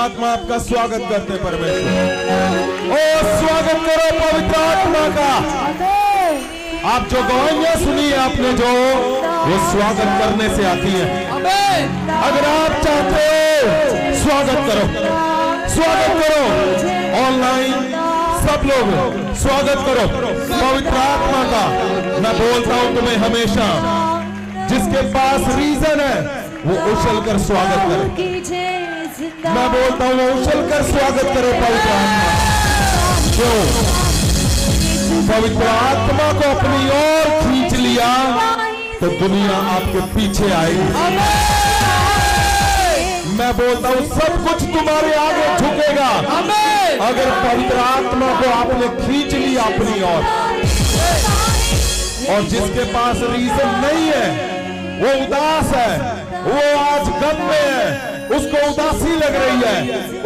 आत्मा आपका स्वागत करते परमेश्वर। ओ स्वागत करो पवित्र आत्मा का। आप जो गवाहियां सुनी है आपने जो वो स्वागत करने से आती है। अगर आप चाहते हो स्वागत करो, स्वागत करो। ऑनलाइन सब लोग स्वागत करो पवित्र आत्मा का। मैं बोलता हूं तुम्हें हमेशा, जिसके पास रीजन है वो उछल कर स्वागत करे। मैं बोलता हूँ उछल कर स्वागत करो पवित्र आत्मा। क्यों? पवित्र आत्मा को अपनी ओर खींच लिया तो दुनिया आपके पीछे आएगी। मैं बोलता हूँ सब कुछ तुम्हारे आगे झुकेगा अगर पवित्र आत्मा को आपने खींच लिया अपनी ओर। और जिसके पास रीजन नहीं है, वो उदास है, वो आज गम में है, उसको उदासी लग रही है,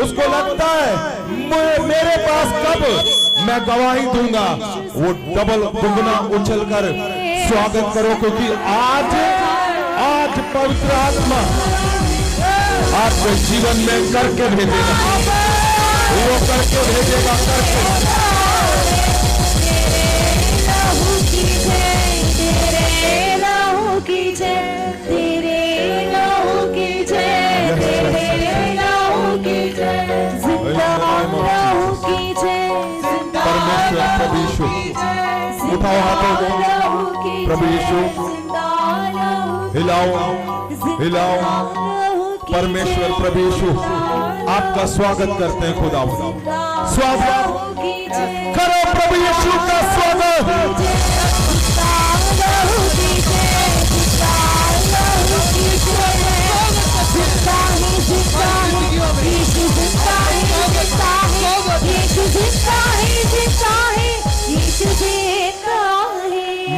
उसको लगता है मेरे पास कब मैं गवाही दूंगा, वो डबल दुगना उछल कर स्वागत करो, क्योंकि आज पवित्र आत्मा आपको जीवन में करके भेजेगा। वो करके भेजेगा, करके। परमेश्वर प्रभु यीशु, उठाओ हाथों को, प्रभु यीशु हिलाओ हिलाओ। परमेश्वर प्रभु यीशु आपका स्वागत करते हैं। खुदा स्वागत करो प्रभु यीशु का स्वागत।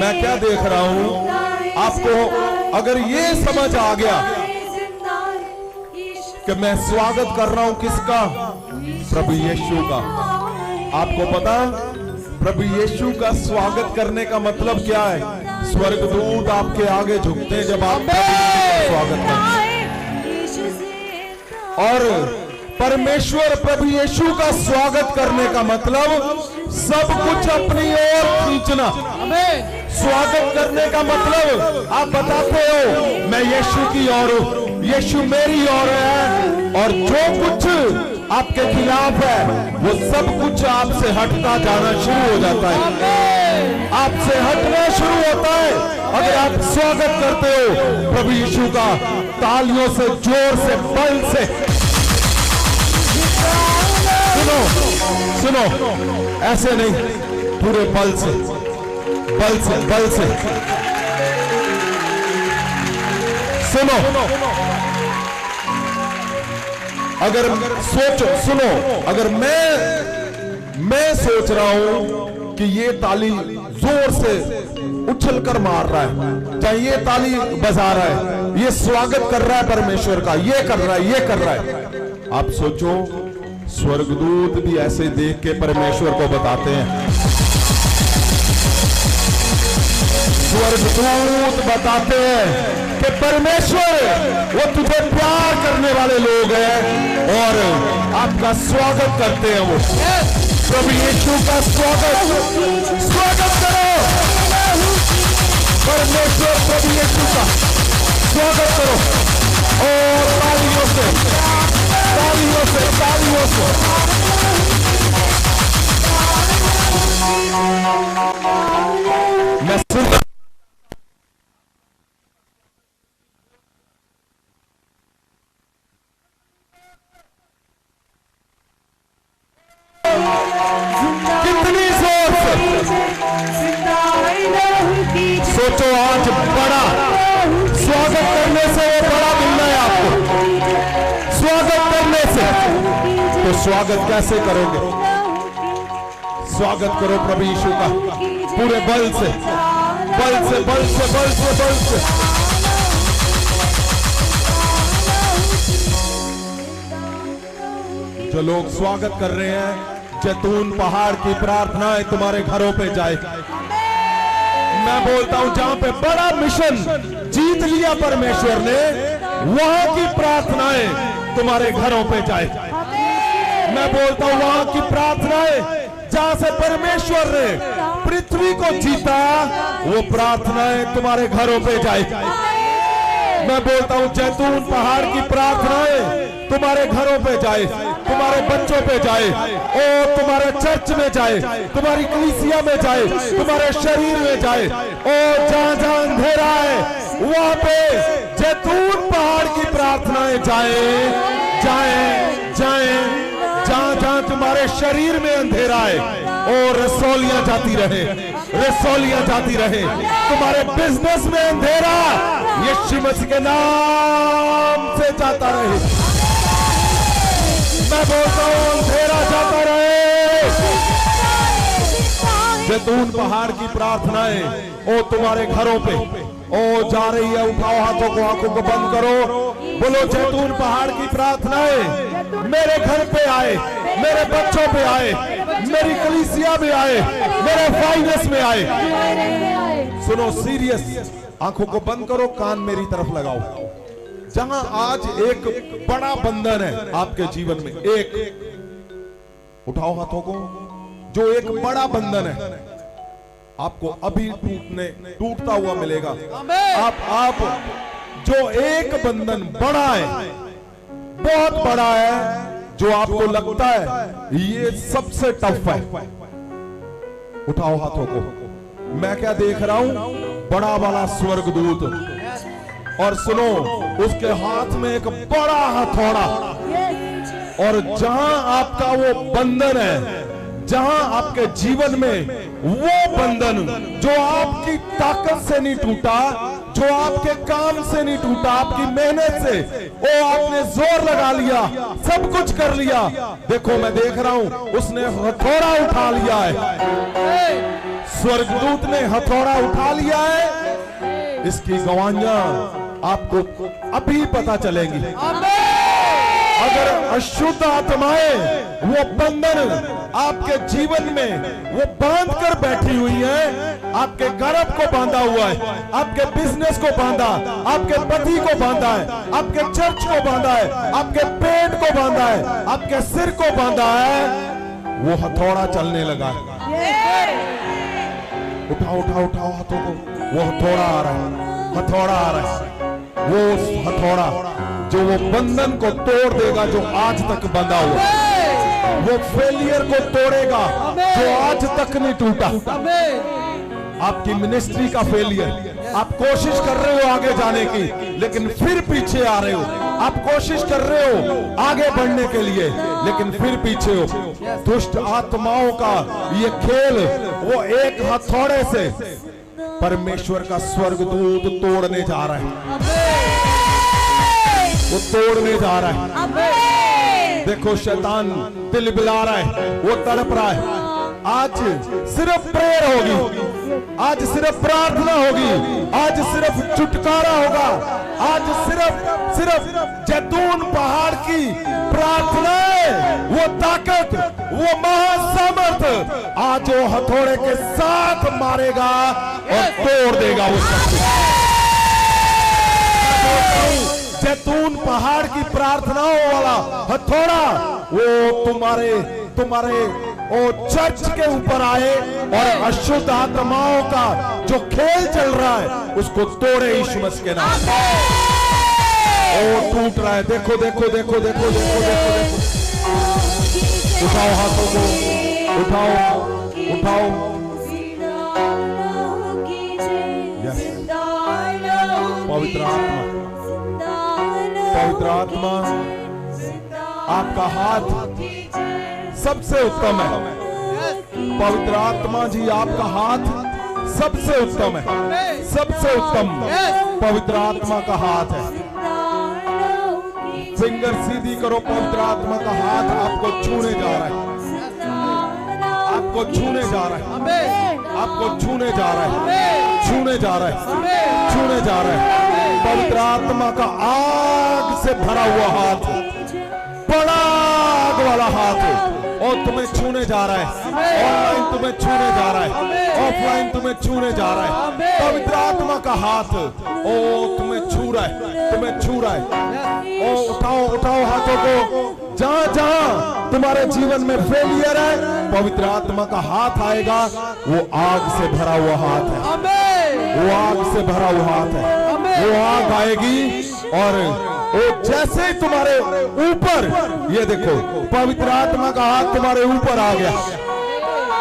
मैं क्या देख रहा हूं, आपको अगर ये समझ आ गया कि मैं स्वागत कर रहा हूं किसका, प्रभु यीशु का। आपको पता प्रभु यीशु का स्वागत करने का मतलब क्या है? स्वर्गदूत आपके आगे झुकते हैं जब आप स्वागत करते हैं। और परमेश्वर प्रभु यीशु का स्वागत करने का मतलब सब कुछ अपनी ओर खींचना। स्वागत करने का मतलब आप बताते हो मैं यीशु की ओर हूं, यीशु मेरी ओर है, और जो कुछ आपके खिलाफ है वो सब कुछ आपसे हटता जाना शुरू हो जाता है, आपसे हटना शुरू होता है अगर आप स्वागत करते हो प्रभु यीशु का। तालियों से, जोर से, बल से। सुनो, ऐसे नहीं, पूरे बल से, बल से, बल से सुनो। अगर सुनो, अगर मैं सोच रहा हूं कि ये ताली जोर से उछल कर मार रहा है, चाहे ये ताली बजा रहा है, ये स्वागत कर रहा है परमेश्वर का, ये कर रहा है, ये कर रहा है, आप सोचो स्वर्गदूत भी ऐसे देख के परमेश्वर को बताते हैं। स्वर्गदूत बताते हैं कि परमेश्वर वो तुझे प्यार करने वाले लोग हैं और आपका स्वागत करते हैं। वो प्रभु यीशु का स्वागत करो। परमेश्वर प्रभु यीशु का स्वागत करो और तालियों से तालियों से तालियों से। मैं सुनता कितनी जोर से सोचो, आज बड़ा स्वागत करने से वो बड़ा मिलना है आपको। स्वागत करने से तो स्वागत कैसे करोगे? स्वागत करो प्रभु यीशु का पूरे बल से बल से बल से बल से बल से। जो लोग स्वागत कर रहे हैं, जैतून पहाड़ की प्रार्थनाएं तुम्हारे घरों पे जाए। मैं बोलता हूं जहां पे बड़ा मिशन जीत लिया परमेश्वर ने, वहां की प्रार्थनाएं तुम्हारे घरों पे जाए। मैं बोलता हूं वहां की प्रार्थनाएं जहां से परमेश्वर ने पृथ्वी को जीता, वो प्रार्थनाएं तुम्हारे घरों पे जाए। मैं बोलता हूं जैतून पहाड़ की प्रार्थनाएं तुम्हारे घरों पे जाए, तुम्हारे बच्चों पे जाए, ओ तुम्हारे चर्च में जाए, तुम्हारी कलीसिया में जाए, तुम्हारे शरीर में जाए। ओ जहां जहां अंधेरा है वहां पे जैतून पहाड़ की प्रार्थनाएं जाए जाए जाए। जहां जहां तुम्हारे शरीर में अंधेरा है, ओ रसौलियां जाती रहे, रसौलियां जाती रहे। तुम्हारे बिजनेस में अंधेरा यीशु मसीह के नाम से जाता रहे। मैं बोलता हूं अंधेरा जाता रहे। जैतून पहाड़ की प्रार्थनाएं ओ तुम्हारे घरों पे ओ जा रही है। उठाओ हाथों को, आंखों को बंद करो, बोलो जैतून पहाड़ की प्रार्थनाएं मेरे घर पे आए, मेरे बच्चों पे आए, मेरी कलीसिया में आए, मेरे फाइनेंस में आए। सुनो सीरियस, आंखों को बंद करो, कान मेरी तरफ लगाओ। जहां आज एक बड़ा बंधन है आपके जीवन में, एक उठाओ हाथों को, जो एक बड़ा बंधन है आपको अभी टूटता हुआ मिलेगा। आप जो एक बंधन बड़ा है, बहुत बड़ा है, जो आपको लगता है ये सबसे टफ है, उठाओ हाथों को। मैं क्या देख रहा हूं? बड़ा वाला स्वर्गदूत, और सुनो उसके हाथ में एक बड़ा हथौड़ा, और जहां आपका वो बंधन है, जहां आपके जीवन में वो बंधन जो आपकी ताकत से नहीं टूटा, जो आपके काम से नहीं टूटा, आपकी मेहनत से, वो आपने जोर लगा लिया, सब कुछ कर लिया। देखो मैं देख रहा हूं उसने हथौड़ा उठा लिया है, स्वर्गदूत ने हथौड़ा उठा लिया है। इसकी गवाहियां आपको अभी पता चलेंगी। अगर अशुद्ध आत्माएं वो बंधन आपके जीवन में वो बांध कर बैठी हुई है, आपके गर्भ को बांधा हुआ है, आपके बिजनेस को बांधा, आपके पति को बांधा है, आपके चर्च को बांधा है, आपके पेट को बांधा है, आपके सिर को बांधा है, वो हथौड़ा चलने लगा है। उठाओ उठाओ उठाओ हाथों को, वो हथौड़ा आ रहा है, हथौड़ा आ रहा है। वो हथौड़ा जो वो बंधन को तोड़ देगा जो आज तक बंधा हुआ, वो फेलियर को तोड़ेगा जो आज तक नहीं टूटा। आपकी मिनिस्ट्री का फेलियर, आप कोशिश कर रहे हो आगे जाने की, लेकिन फिर पीछे आ रहे हो। आप कोशिश कर रहे हो आगे बढ़ने के लिए, लेकिन फिर पीछे हो। दुष्ट आत्माओं का ये खेल, वो एक हथौड़े से परमेश्वर का स्वर्गदूत तोड़ने जा रहा है, वो तोड़ने जा रहा है। देखो शैतान तिलबिला रहा है, वो तड़प रहा है। आज सिर्फ प्रेयर होगी, आज सिर्फ प्रार्थना होगी, आज सिर्फ छुटकारा होगा, आज सिर्फ जैतून पहाड़ की प्रार्थनाएं, वो ताकत, वो महासामर्थ आज वो हथौड़े के साथ मारेगा और तोड़ देगा वो सब। जैतून पहाड़ की प्रार्थनाओं वाला हथौड़ा वो तुम्हारे वो चर्च के ऊपर आए और अशुद्ध आत्माओं का जो खेल चल रहा है उसको तोड़े यीशु मसीह के नाम से। ओ टूट रहा है, देखो देखो देखो देखो देखो देखो देखो। उठाओ हाथों को, उठाओ उठाओ। पवित्र आत्मा, पवित्र आत्मा, आपका हाथ सबसे उत्तम है। पवित्र आत्मा जी, आपका हाथ सबसे उत्तम है, सबसे उत्तम पवित्र आत्मा का हाथ है। फिंगर सीधी करो, पवित्र आत्मा का हाथ आपको छूने जा रहा है, आपको छूने जा रहा है, आपको छूने जा रहा है, छूने जा रहा है, छूने जा रहा है। पवित्र आत्मा का आग से भरा हुआ हाथ, बड़ा आग वाला हाथ, और तुम्हें छूने जा रहा है। ऑनलाइन तुम्हें छूने जा रहा है, ऑफलाइन तुम्हें छूने जा रहा है। पवित्र आत्मा का हाथ ओ तुम्हें छू रहा है, तुम्हें छू रहा है। ओ उठाओ उठाओ हाथों को। जहां जहां तुम्हारे जीवन में फेलियर है, पवित्र आत्मा का हाथ आएगा। वो आग से भरा हुआ हाथ है, वो आग से भरा हुआ हाथ है। वो आग आएगी और वो जैसे ही तुम्हारे ऊपर, ये देखो पवित्र आत्मा का हाथ तुम्हारे ऊपर आ गया।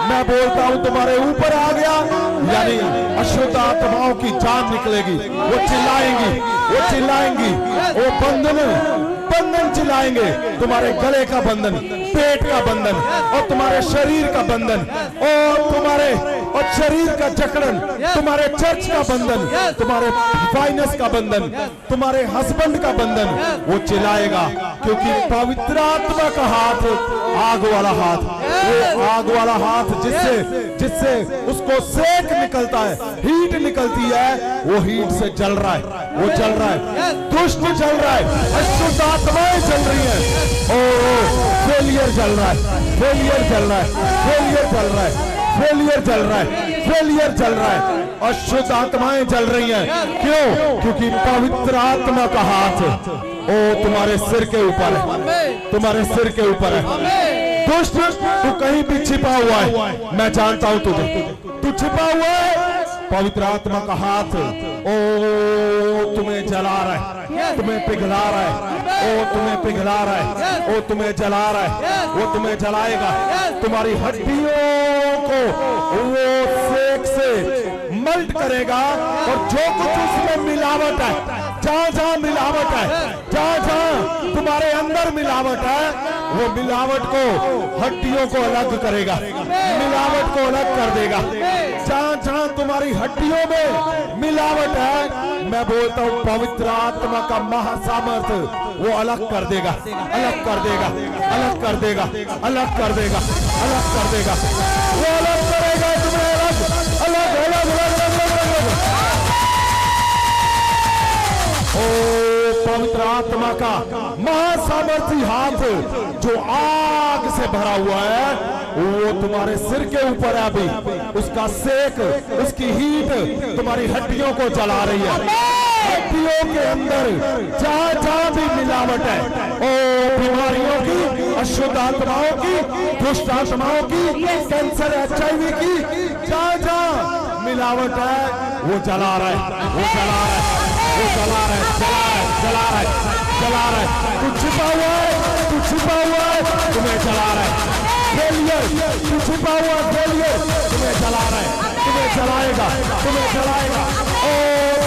मैं बोलता हूं तुम्हारे ऊपर आ गया, यानी अशुद्ध आत्माओं की जान निकलेगी। वो चिल्लाएंगी, वो चिल्लाएंगी, वो बंधन चिल्लाएंगे। तुम्हारे गले का बंधन, पेट का बंधन, और तुम्हारे शरीर का बंधन, और तुम्हारे और शरीर का जकड़न, तुम्हारे चर्च का बंधन, तुम्हारे फाइनेंस का बंधन, तुम्हारे हस्बैंड का बंधन, वो चिल्लाएगा। क्योंकि पवित्र आत्मा का हाथ आग वाला हाथ, वो आग वाला हाथ जिससे उसको सेक निकलता है, हीट निकलती है, वो हीट से जल रहा है, वो जल रहा है, दुष्ट जल रहा है, अशुद्ध आत्माएं जल रही है। ओ फेलियर जल रहा है, फेलियर जल रहा है, फेलियर जल रहा है, फेलियर जल रहा है, फेलियर जल रहा है, अशुद्ध आत्माएं जल रही हैं। क्यों? क्योंकि पवित्र आत्मा का हाथ ओ तुम्हारे सिर के ऊपर है, तुम्हारे सिर के ऊपर है। दुष्ट, तू कहीं भी छिपा हुआ है, मैं जानता हूं तुझे, तू छिपा हुआ है। पवित्र आत्मा का हाथ ओ तुम्हें जला रहा है, तुम्हें पिघला रहा है, ओ तुम्हें पिघला रहा है, ओ तुम्हें जला रहा है, वो तुम्हें जलाएगा। तुम्हारी हड्डियों को वो सेक से मल्ट करेगा, और जो कुछ उसमें मिलावट है, जहां जहां मिलावट है, जहां जहां तुम्हारे अंदर मिलावट है, वो मिलावट को, हड्डियों को अलग करेगा, मिलावट को अलग कर देगा। जहां जहां तुम्हारी हड्डियों में मिलावट है, मैं बोलता हूं पवित्र आत्मा का महासामर्थ्य वो अलग कर देगा, अलग कर देगा, अलग कर देगा, अलग कर देगा, अलग कर देगा, वो अलग करेगा तुम्हें, अलग अलग अलग अलग अलग अलग। ओ पवित्र आत्मा का महासामर्थी हाथ जो आग से भरा हुआ है, वो तुम्हारे सिर के ऊपर है। अभी उसका सेक, उसकी हीट तुम्हारी हड्डियों को जला रही है। हड्डियों के अंदर जहां जहां भी मिलावट है, ओ बीमारियों की, अशुद्ध आत्माओं की, दुष्ट आत्माओं की, कैंसर, HIV की, जहां जहां मिलावट है, वो जला रहा है, वो जला रहा है, वो जला रहा है, जला रहा है, जला रहा है, जला रहा है। तू छिपा हुआ है, तू छिपा हुआ है, तुम्हें जला रहा है। फेलियर, तू छिपा हुआ फेलियर तुम्हें जला रहा है, तुम्हें जलाएगा, तुम्हें जलाएगा, ओ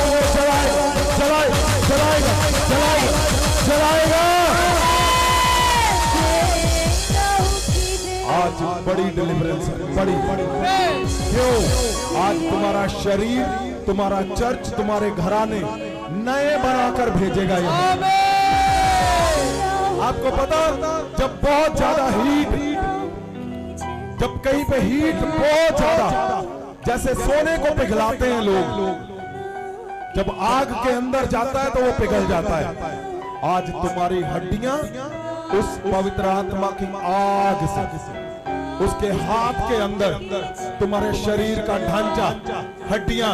तुम्हें जलाएगा, जलाएगा, जलाएगा, जलाएगा। आज बड़ी डिलीवरेंस है, बड़ी बड़ी। क्यों? आज तुम्हारा शरीर, तुम्हारा चर्च, तुम्हारे घराने नए बनाकर भेजेगा यहाँ। आपको पता, जब बहुत ज्यादा हीट, जब कहीं पे हीट बहुत ज्यादा, जैसे सोने को पिघलाते हैं लोग, जब आग के अंदर जाता है तो वो पिघल जाता है। आज तुम्हारी हड्डियां उस पवित्र आत्मा की आग से, उसके हाथ के अंदर, तुम्हारे शरीर का ढांचा, हड्डियां,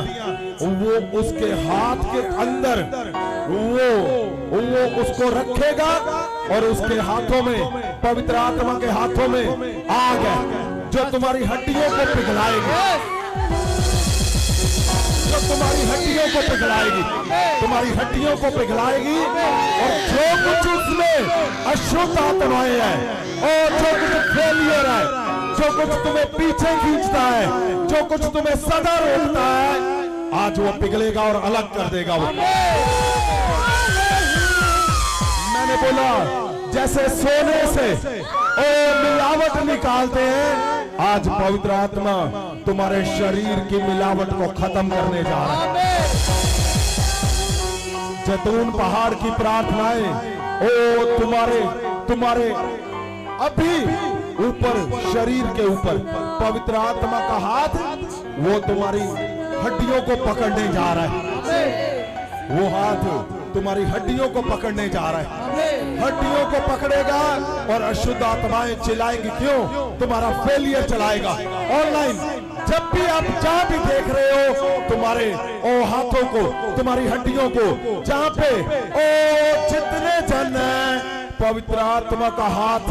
वो उसके हाथ के अंदर वो उसको रखेगा, और उसके हाथों में, पवित्र आत्मा के हाथों में आग है, जो तुम्हारी हड्डियों को पिघलाएगी, जो तुम्हारी हड्डियों को पिघलाएगी, तुम्हारी हड्डियों को पिघलाएगी। और जो कुछ उसमें अशुद्ध आत्माएं हैं और जो कुछ फेलियर है, जो कुछ तुम्हें पीछे खींचता है, जो कुछ तुम्हें सदा रोकता है, आज वो पिघलेगा और अलग कर देगा। वो मैंने बोला जैसे सोने से मिलावट निकालते हैं, आज पवित्र आत्मा तुम्हारे शरीर की मिलावट को खत्म करने जा रहा है। जैतून पहाड़ की प्रार्थनाएं ओ तुम्हारे अभी ऊपर, शरीर के ऊपर पवित्र आत्मा का हाथ वो तुम्हारी हड्डियों को पकड़ने जा रहा है। वो हाथ तुम्हारी हड्डियों को पकड़ने जा रहा है, हड्डियों को पकड़ेगा और अशुद्ध आत्माएं चिल्लाएंगी। क्यों? तुम्हारा फेलियर चलाएगा। ऑनलाइन जब भी आप जहां भी देख रहे हो, तुम्हारे ओ हाथों को, तुम्हारी हड्डियों को, जहां पे ओ जितने जन हैं, पवित्र आत्मा का हाथ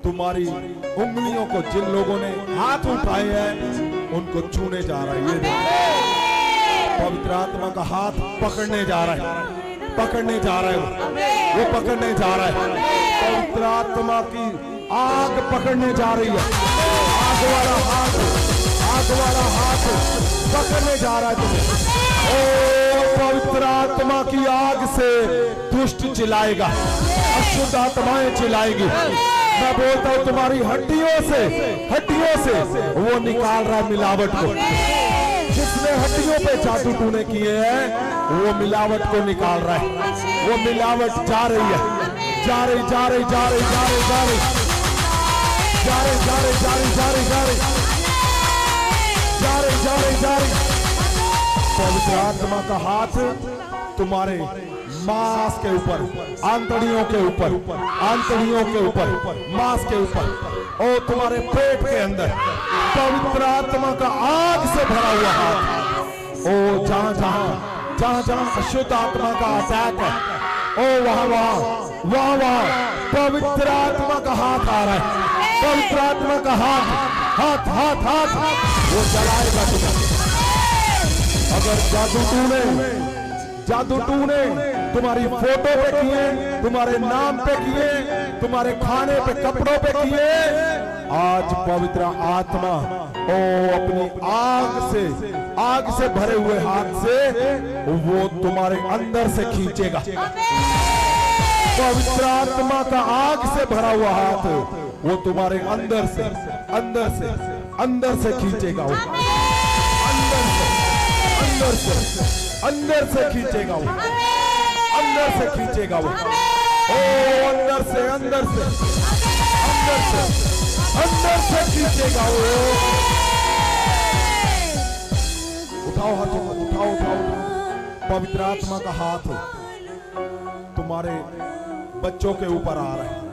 तुम्हारी उंगलियों को, जिन लोगों ने हाथ उठाए हैं उनको छूने जा रहा है। ये पवित्र आत्मा का हाथ पकड़ने जा रहा है, पकड़ने जा रहा है, वो पकड़ने जा रहा है। पवित्र आत्मा की आग पकड़ने जा रही है। आग वाला हाथ, आग वाला हाथ पकड़ने जा रहा है तुम्हें। ओ पवित्र आत्मा की आग से दुष्ट चिल्लाएगा, अशुद्ध आत्माएं चिल्लाएगी। मैं बोलता हूं तुम्हारी हड्डियों से वो निकाल रहा है मिलावट को। जिसने हड्डियों पे जादू टूने किए हैं वो मिलावट को निकाल रहा है। वो मिलावट जा रही है, जा रही जा रही जा रही जा रही जा रही जा रही जा रही जा रही जा रही जा रही जा रही जा रही जा रही। पवित्र आत्मा का हाथ तुम्हारे मांस के ऊपर, आंतड़ियों के ऊपर, आंतड़ियों के ऊपर, मांस के ऊपर और तुम्हारे पेट के अंदर पवित्र आत्मा का आग से भरा हुआ हाथ। ओ जहां जहां जहां जहां अशुद्ध आत्मा का अटैक है, ओ वहां वहां वहां वहां पवित्र आत्मा का हाथ आ रहा है। पवित्र आत्मा का हाथ हाथ हाथ हाथ वो जलाएगा तुम्हें। अगर जादू टूने तुम्हारी फोटो पे किए, तुम्हारे नाम पे किए, तुम्हारे खाने पे, कपड़ों पे किए, आज पवित्र आत्मा ओ अपनी आग से भरे हुए हाथ से वो तुम्हारे अंदर से खींचेगा। पवित्र आत्मा का आग से भरा हुआ हाथ वो तुम्हारे अंदर से खींचेगा। वो अंदर से खींचेगा। वो अंदर से खींचेगा। वो ओ अंदर से खींचेगा। वो उठाओ हाथों को, उठाओ। पवित्र आत्मा का हाथ तुम्हारे बच्चों के ऊपर आ रहा है।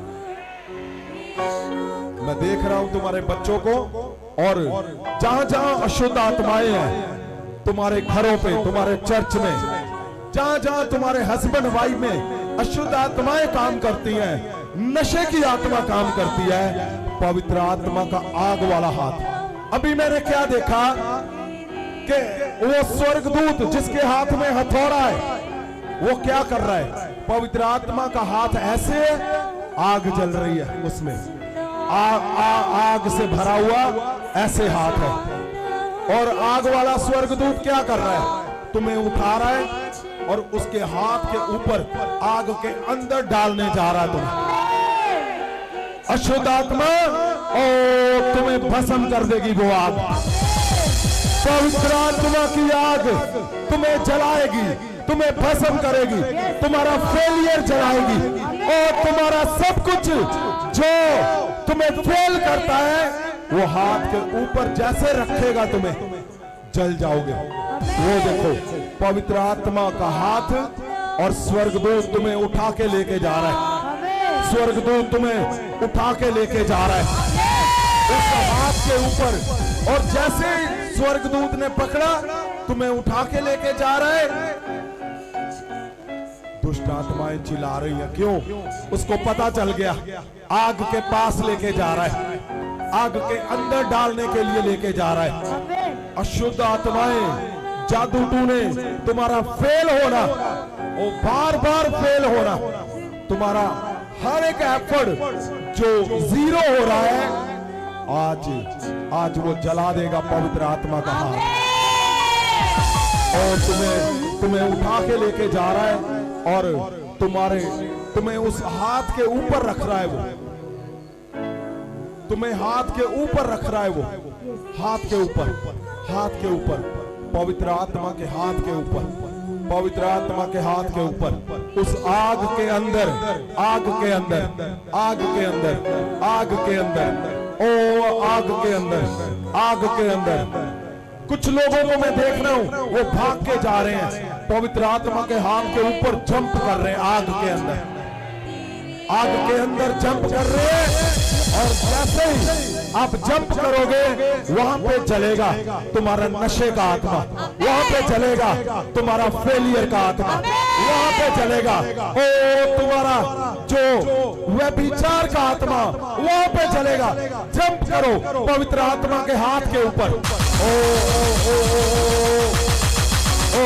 मैं देख रहा हूं तुम्हारे बच्चों को, और जहां जहां अशुद्ध आत्माएं हैं तुम्हारे घरों पे, तुम्हारे चर्च में, जहां जहां तुम्हारे हस्बैंड वाइफ में अशुद्ध आत्माएं काम करती हैं, नशे की आत्मा काम करती है, पवित्र आत्मा का आग वाला हाथ। अभी मैंने क्या देखा कि वो स्वर्गदूत जिसके हाथ में हथौड़ा है वो क्या कर रहा है? पवित्र आत्मा का हाथ ऐसे आग जल रही है, उसमें आग से भरा हुआ ऐसे हाथ है, और आग वाला स्वर्गदूत क्या कर रहा है? तुम्हें उठा रहा है और उसके हाथ के ऊपर आग के अंदर डालने जा रहा है तुम्हें। अशुद्ध आत्मा और तुम्हें भस्म कर देगी वो आग। पवित्र आत्मा की आग तुम्हें जलाएगी, तुम्हें भस्म करेगी, तुम्हारा फेलियर जलाएगी, और तुम्हारा सब कुछ जो तुम्हें फेल करता है वो हाथ के ऊपर जैसे रखेगा तुम्हें जल जाओगे। वो देखो पवित्र आत्मा का हाथ, और स्वर्गदूत तुम्हें उठा के लेके जा रहा है। स्वर्गदूत तुम्हें उठा के लेके जा रहा है उस हाथ के ऊपर, और जैसे स्वर्गदूत ने पकड़ा तुम्हें उठा के लेके जा रहा है, दुष्ट आत्माएं चिल्ला रही है। क्यों? उसको पता चल गया आग के पास लेके जा रहा है, आग के अंदर डालने के लिए लेके जा रहा है। अशुद्ध आत्माएं, जादू टूने, तुम्हारा फेल होना, वो बार बार फेल होना, तुम्हारा हर एक एफर्ट जो जीरो हो रहा है, आज वो जला देगा पवित्र आत्मा का हाथ। और तुम्हें उठा के लेके जा रहा है और तुम्हें उस हाथ के ऊपर रख रहा है। वो तुम्हें हाथ के ऊपर रख रहा है। वो हाथ के ऊपर पवित्र आत्मा के हाथ के ऊपर, पवित्र आत्मा के हाथ के ऊपर, उस आग के अंदर, आग के अंदर, आग के अंदर, आग के अंदर, ओ आग के अंदर, आग के अंदर। कुछ लोगों को मैं देख रहा हूं, वो भाग के जा रहे हैं, पवित्र आत्मा के हाथ के ऊपर जंप कर रहे हैं। आग के अंदर, आग के अंदर जंप कर रहे हैं। और जैसे ही आप जंप करोगे, वहां पे चलेगा तुम्हारा नशे का आत्मा, वहां पे चलेगा तुम्हारा फेलियर का आत्मा, वहां पे चलेगा ओ तुम्हारा जो व्यभिचार का आत्मा, वहां पे चलेगा। जंप करो पवित्र आत्मा के हाथ के ऊपर। ओ, ओ, ओ, ओ, ओ, ओ,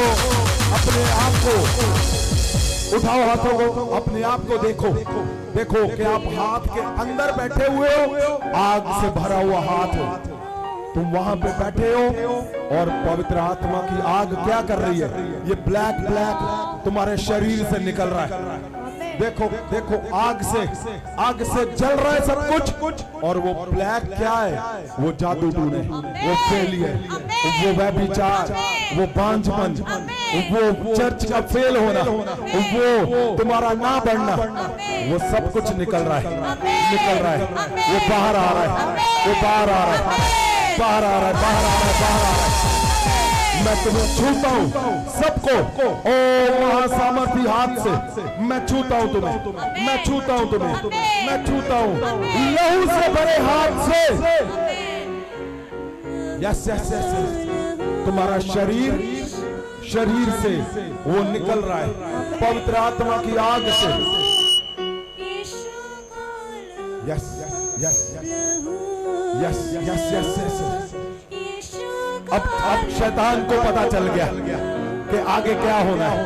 अपने आप को उठाओ, हाथों को, अपने आप को देखो, देखो कि आप हाथ के अंदर बैठे हुए हो, आग से भरा हुआ हाथ हो, तुम वहां पे बैठे हो और पवित्र आत्मा की आग क्या कर रही है? ये ब्लैक ब्लैक तुम्हारे शरीर से निकल रहा है। देखो देखो, आग से जल रहा है सब कुछ। और वो ब्लैक क्या है? वो जादू टूने, वो फेलियर, वो व्यभिचार, वो बांझपन, वो चर्च का फेल होना, वो तुम्हारा ना बढ़ना, वो सब कुछ निकल रहा है, निकल रहा है। वो बाहर आ रहा है, वो बाहर आ रहा है, बाहर आ रहा है, बाहर आ रहा है, बाहर आ रहा है। मैं तुम्हें छूता हूं सबको, ओ महासामर्थी हाथ से मैं छूता हूं तुम्हें, मैं छूता हूं तुम्हें, मैं छूता हूं लहू से भरे हाथ से। यस यस यस, तुम्हारा शरीर से वो निकल रहा है पवित्र आत्मा की आग से। Yes yes yes yes yes yes. अब शैतान को पता चल गया कि आगे क्या होना है।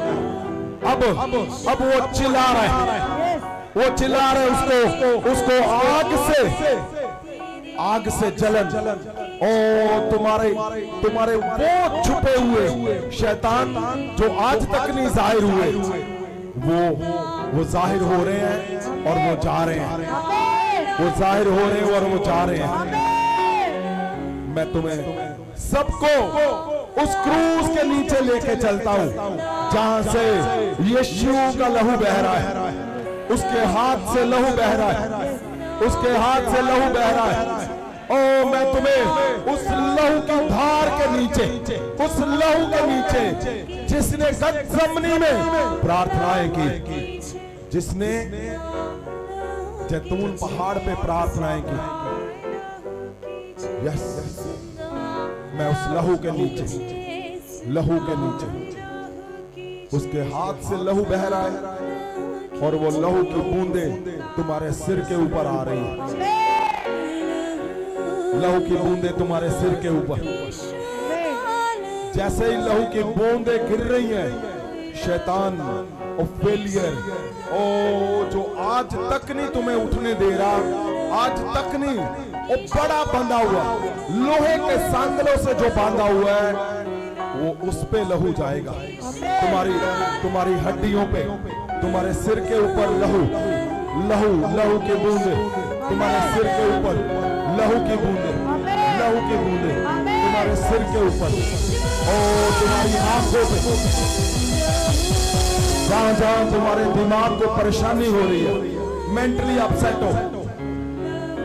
अब वो चिल्ला रहा है, वो चिल्ला रहा है उसको आग से जलन। ओ तुम्हारे वो छुपे हुए शैतान जो आज तक नहीं जाहिर हुए, वो जाहिर हो रहे हैं और वो जा रहे हैं, वो जाहिर हो रहे हैं और वो जा रहे हैं। मैं तुम्हें सबको उस क्रूस के नीचे लेके चलता हूं जहां से यीशु का लहू बह रहा है, उसके हाथ से लहू बह रहा है, उसके हाथ से लहू बह रहा है। ओ मैं तुम्हें उस लहू की धार के नीचे, उस लहू के नीचे जिसने गतसमनी में प्रार्थनाएं की, जिसने जैतून पहाड़ पे प्रार्थनाएं की, यस मैं उस लहू के नीचे उसके हाथ से लहू बह रहा है और वो लहू की बूंदें तुम्हारे सिर के ऊपर आ रही है। लहू की बूंदें तुम्हारे सिर के ऊपर, जैसे ही लहू की बूंदें गिर रही हैं, शैतान और फेलियर, ओ जो आज तक नहीं तुम्हें उठने दे रहा, आज तक नहीं, वो बड़ा बंधा हुआ लोहे के सांगलों से जो बांधा हुआ है, वो उस पे लहू जाएगा। तुम्हारी हड्डियों पे, तुम्हारे सिर के ऊपर लहू की बूंदे, तुम्हारे सिर के ऊपर लहू की बूंदे तुम्हारे सिर के ऊपर, और तुम्हारी आंखों पे, जहां तुम्हारे दिमाग को परेशानी हो रही है, मेंटली अपसेट हो,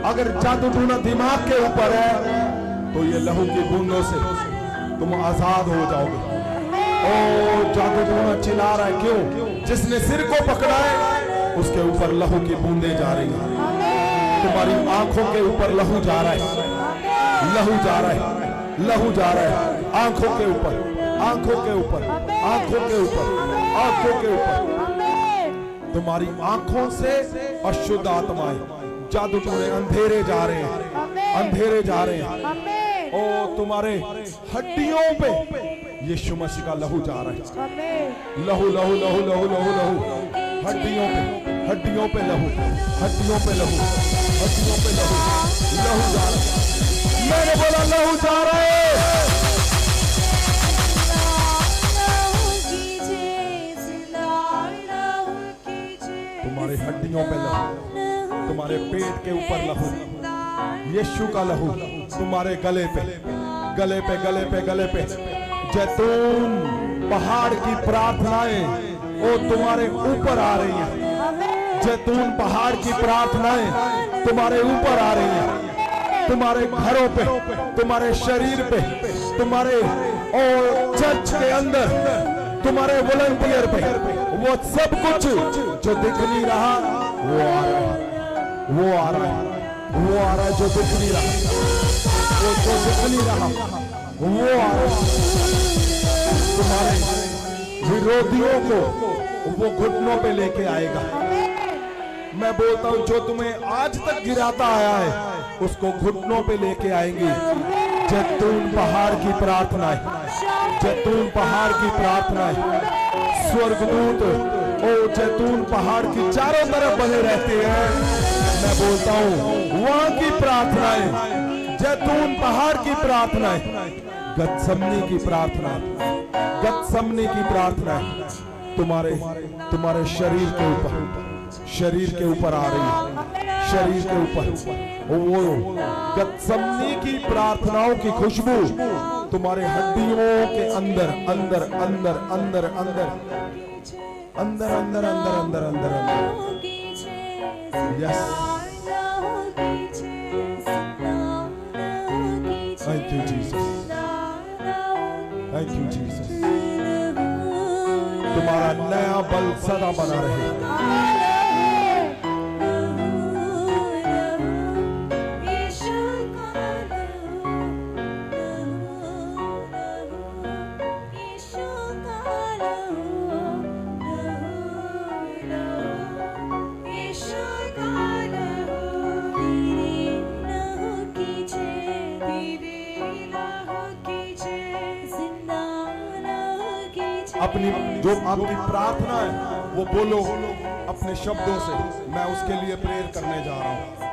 अगर जादू टूना दिमाग के ऊपर है तो ये लहू की बूंदों से तुम आजाद हो जाओगे। ओ जादू टूना चिल्ला रहा है, क्यों? जिसने सिर को पकड़ा है उसके ऊपर लहू की बूंदें जा रही है। तुम्हारी आंखों के ऊपर लहू जा रहा है, लहू जा रहा है, लहू जा रहा है, आंखों के ऊपर, आंखों के ऊपर, आंखों के ऊपर, आंखों के ऊपर। तुम्हारी आंखों से अशुद्ध आत्माएं, जादू टूने अंधेरे जा रहे हैं, अंधेरे जा रहे हैं। ओ तुम्हारे हड्डियों पे यीशु मसीह का लहू जा रहा है। लहू लहू लहू लहू लहू लहू, हड्डियों पे लहू, हड्डियों पे लहू, हड्डियों पे लहू, लहू जा रहा है। मैंने बोला लहू जा रहा है। तुम्हारे हड्डियों पे लहू, तुम्हारे पेट के ऊपर लहू, यीशु का लहू तुम्हारे गले पे, गले पे, गले पे, गले पे। जैतून पहाड़ की प्रार्थनाएं वो तुम्हारे ऊपर आ रही हैं। जैतून पहाड़ की प्रार्थनाएं तुम्हारे ऊपर आ रही हैं, तुम्हारे घरों पे, तुम्हारे शरीर पे, तुम्हारे और चर्च के अंदर, तुम्हारे वॉलंटियर पे। वो सब कुछ जो दिख नहीं रहा वो आ रहा है, वो आ रहा है, वो आ रहा है। जो दिख नहीं रहा, वो जो दिख नहीं रहा वो आ रहा है। तुम्हारे विरोधियों को वो घुटनों पे लेके आएगा। मैं बोलता हूं जो तुम्हें आज तक गिराता आया है उसको घुटनों पे लेके आएंगे। जैतून पहाड़ की प्रार्थनाएं, जैतून पहाड़ की प्रार्थनाएं। स्वर्गदूत ओ जैतून पहाड़ की चारों तरफ बने रहते हैं। मैं बोलता हूं वहां की प्रार्थनाएं, जैतून पहाड़ की प्रार्थनाएं, गतसमनी की प्रार्थना, गतसमनी की प्रार्थना तुम्हारे शरीर के ऊपर, शरीर के ऊपर आ रही है, शरीर के ऊपर। वो गतसमनी की प्रार्थनाओं की खुशबू तुम्हारे हड्डियों के अंदर अंदर अंदर अंदर अंदर अंदर अंदर अंदर अंदर अंदर। Yes, thank you Jesus, thank you Jesus. तुम्हारा नया बल सदा बना रहे। अपनी जो आपकी प्रार्थना है वो बोलो अपने शब्दों से। मैं उसके लिए प्रेयर करने जा रहा हूँ।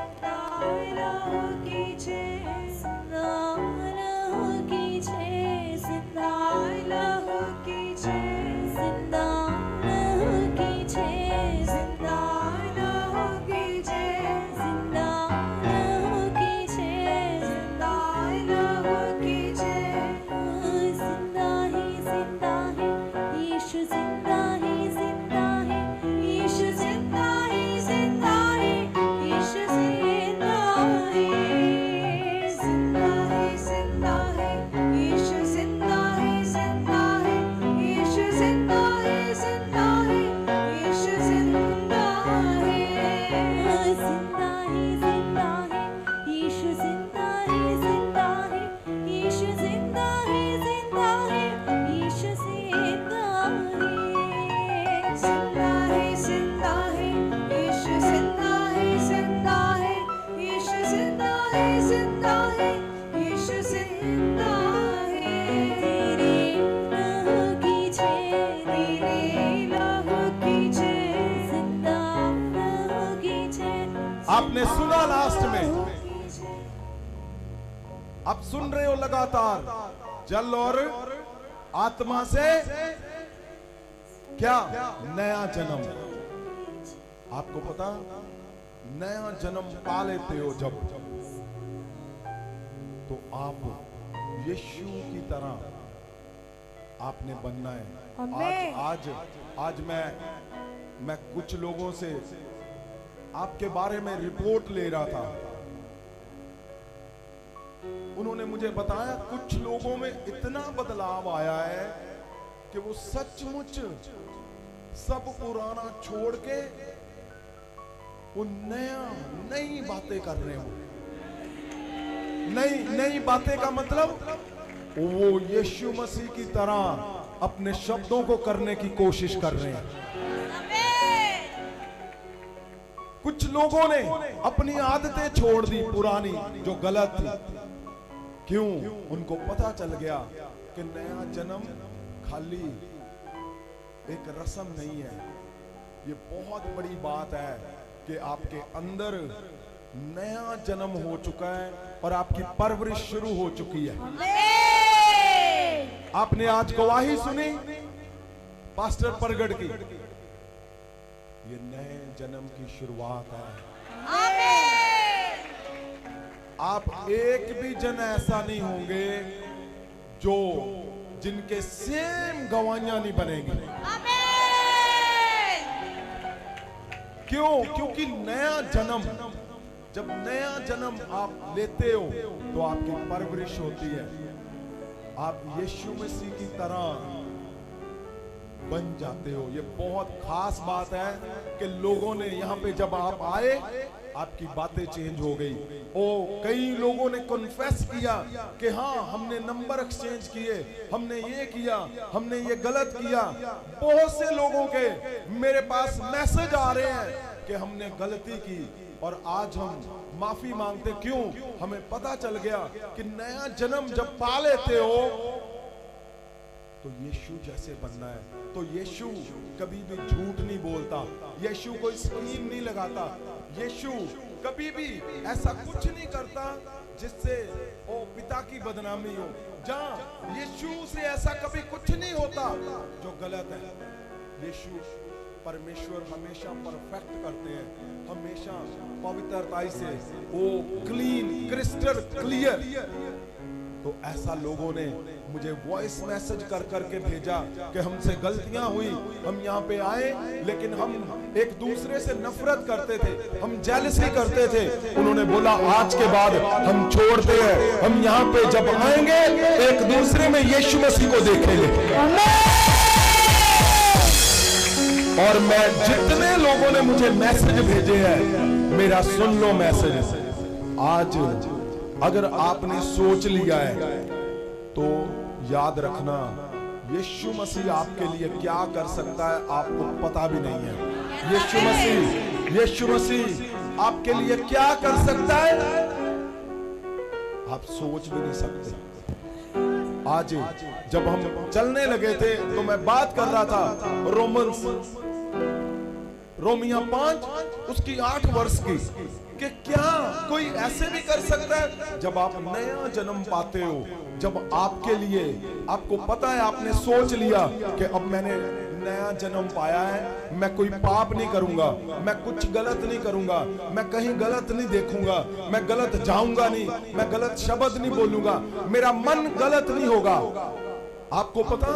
आपने सुना लास्ट में, अब सुन रहे हो लगातार। जल और आत्मा से क्या नया जन्म। आपको पता, नया जन्म पा लेते हो जब, तो आप यीशु की तरह आपने बनना है। आज मैं कुछ लोगों से आपके बारे में रिपोर्ट ले रहा था। उन्होंने मुझे बताया कुछ लोगों में इतना बदलाव आया है कि वो सचमुच सब पुराना छोड़ के वो नई बातें कर रहे हो। नई बातें का मतलब वो यीशु मसीह की तरह अपने शब्दों को करने की कोशिश कर रहे हैं। कुछ लोगों ने अपनी आदतें छोड़ दी पुरानी जो गलत थी। क्यों? उनको पता चल गया कि नया जन्म खाली एक रस्म नहीं है। ये बहुत बड़ी बात है कि आपके अंदर नया जन्म हो चुका है और आपकी परवरिश शुरू हो चुकी है। आपने आज गवाही सुनी पास्टर परगट की, ये नए जन्म की शुरुआत है। आप एक भी जन ऐसा नहीं होंगे जो जिनके सेम गवाहियां नहीं बनेंगी। क्यों? क्योंकि नया जन्म, जब नया जन्म आप लेते हो तो आपकी परवरिश होती है, आप यीशु मसीह की तरह बन जाते हो। ये बहुत खास बात है कि लोगों ने यहाँ पे जब आप आए आपकी बातें चेंज हो गई। कई लोगों ने कन्फेस किया कि हाँ हमने नंबर एक्सचेंज किए, हमने ये किया, हमने ये गलत किया। बहुत से लोगों के मेरे पास मैसेज आ रहे हैं कि हमने गलती की और आज हम माफी मांगते। क्यों? हमें पता चल गया कि नया जन्म जब पा लेते हो तो यीशु जैसे बनना है। तो यीशु कभी भी झूठ नहीं बोलता, यीशु कोई स्कीम नहीं लगाता, यीशु कभी भी ऐसा कुछ नहीं करता जिससे ओ पिता की बदनामी हो। जहां यीशु से ऐसा कभी कुछ नहीं होता जो गलत है। यीशु परमेश्वर हमेशा परफेक्ट करते हैं, हमेशा पवित्रता से, वो क्लीन क्रिस्टल क्लियर। तो ऐसा लोगों ने मुझे वॉइस मैसेज कर करके भेजा कि हमसे गलतियां हुई, हम यहाँ पे आए लेकिन हम एक दूसरे से नफरत करते थे, हम जेलसी करते थे। उन्होंने बोला आज के बाद हम छोड़ते हैं, हम यहाँ पे जब आएंगे एक दूसरे में यीशु मसीह को देखेंगे। और मैं जितने लोगों ने मुझे मैसेज भेजे हैं, मेरा सुन लो मैसेज। आज अगर आपने सोच लिया है तो याद रखना यीशु मसीह आपके लिए क्या कर सकता है आपको पता भी नहीं है। यीशु मसीह आपके लिए क्या कर सकता है आप सोच भी नहीं सकते। आज जब हम चलने लगे थे तो मैं बात कर रहा था रोमिया 5 उसकी 8 वर्ष की, कि क्या कोई ऐसे भी कर सकता है। जब आप नया जन्म पाते हो, जब आपके लिए आपको पता है, आपने सोच लिया कि अब मैंने नया जन्म पाया है, मैं कोई पाप नहीं करूंगा, मैं कुछ गलत नहीं करूंगा, मैं कहीं गलत नहीं देखूंगा, मैं गलत जाऊंगा नहीं, मैं गलत शब्द नहीं बोलूंगा, मेरा मन गलत नहीं होगा। आपको पता,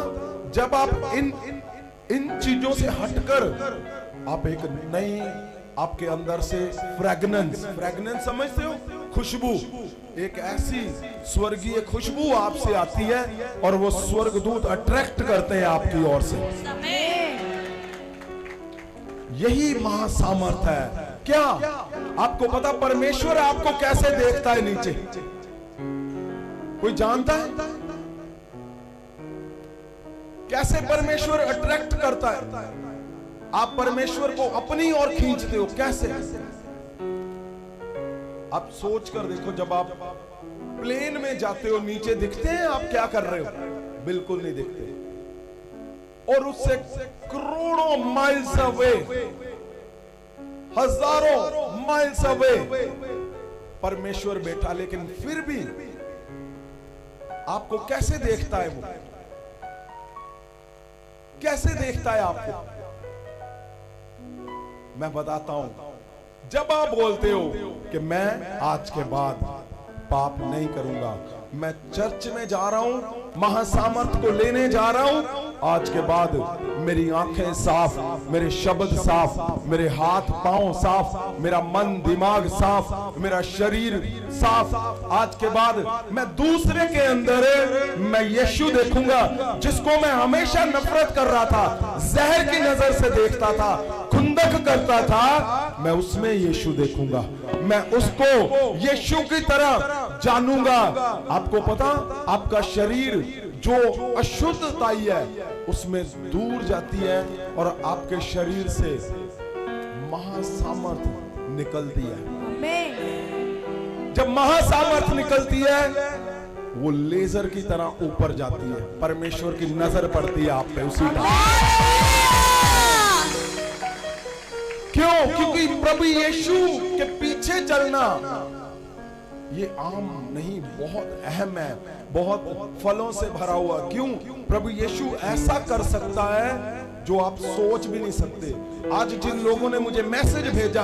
जब आप इन चीजों से हटकर आप एक नई आपके अंदर से फ्रेगनेंस समझते हो, खुशबू, एक ऐसी स्वर्गीय खुशबू आपसे आती है और वो स्वर्गदूत अट्रैक्ट करते हैं आपकी ओर से। यही महासामर्थ है। क्या आपको पता परमेश्वर आपको कैसे देखता है नीचे? कोई जानता है कैसे परमेश्वर अट्रैक्ट करता है? आप परमेश्वर को अपनी ओर खींचते हो कैसे? आप सोच कर देखो, जब आप प्लेन में जाते हो नीचे दिखते हैं आप क्या कर रहे हो? बिल्कुल नहीं दिखते। और उससे करोड़ों माइल्स अवे, हजारों माइल्स अवे परमेश्वर बैठा, लेकिन फिर भी आपको कैसे देखता है? वो कैसे देखता है आपको? मैं बताता हूं। जब आप बोलते हो कि मैं आज के बाद पाप नहीं करूंगा, मैं चर्च में जा रहा हूं, महासामर्थ को लेने जा रहा हूं, आज के बाद मेरी आंखें साफ, मेरे शब्द साफ, मेरे हाथ पांव साफ, मेरा मन दिमाग साफ, मेरा शरीर साफ। आज के बाद मैं दूसरे के अंदर मैं यीशु देखूंगा, जिसको मैं हमेशा नफरत कर रहा था, जहर की नजर से देखता था, खुंदक करता था, मैं उसमें यीशु देखूंगा, मैं उसको यीशु की तरह जानूंगा। आपको पता, आपका शरीर जो अशुद्धताई है उसमें दूर जाती है और आपके शरीर से महासामर्थ निकलती है। जब महासामर्थ निकलती है वो लेजर की तरह ऊपर जाती है, परमेश्वर की नजर पड़ती है आप पे उसी टाइम। क्यों? क्योंकि प्रभु यीशु के पीछे चलना ये आम नहीं, बहुत अहम है, बहुत फलों से भरा हुआ। क्यों? प्रभु यीशु ऐसा कर सकता है जो आप सोच भी नहीं सकते। आज जिन लोगों ने मुझे मैसेज भेजा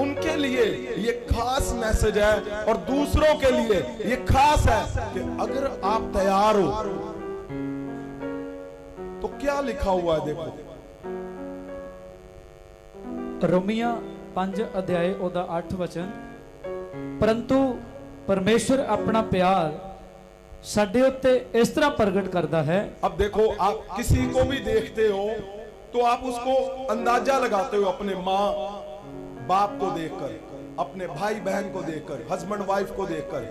उनके लिए ये खास मैसेज है और दूसरों के लिए ये खास है कि अगर आप तैयार हो तो क्या लिखा हुआ है देखो। रोमिया 5 अध्याय ओदा 8 वचन, परंतु परमेश्वर अपना प्यार साडे उत्ते इस तरह प्रगट करता है। अब देखो, आप किसी को भी देखते हो तो आप उसको अंदाजा लगाते हो अपने माँ बाप को देखकर, अपने भाई बहन को देखकर, हस्बैंड वाइफ को देखकर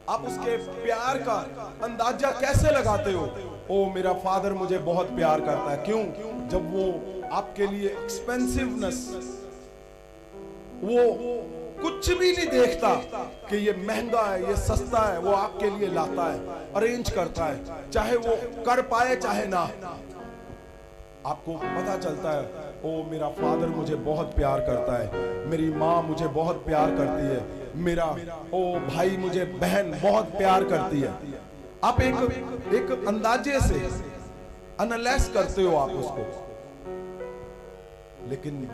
आप उसके प्यार का अंदाजा कैसे लगाते हो? ओ मेरा फादर मुझे बहुत प्यार करता है। क्यों? जब वो आपके लिए एक्सपेंसिवनेस, वो कुछ भी नहीं देखता कि ये महंगा है, ये सस्ता है, वो आपके लिए लाता है, अरेंज करता है, चाहे वो कर पाए चाहे ना। आपको पता चलता है ओ मेरा फादर मुझे बहुत प्यार करता है, मेरी माँ मुझे बहुत प्यार करती है, मेरा ओ भाई मुझे बहन बहुत प्यार करती है। आप एक अंदाजे से एनालाइज करते हो आप उसको। लेकिन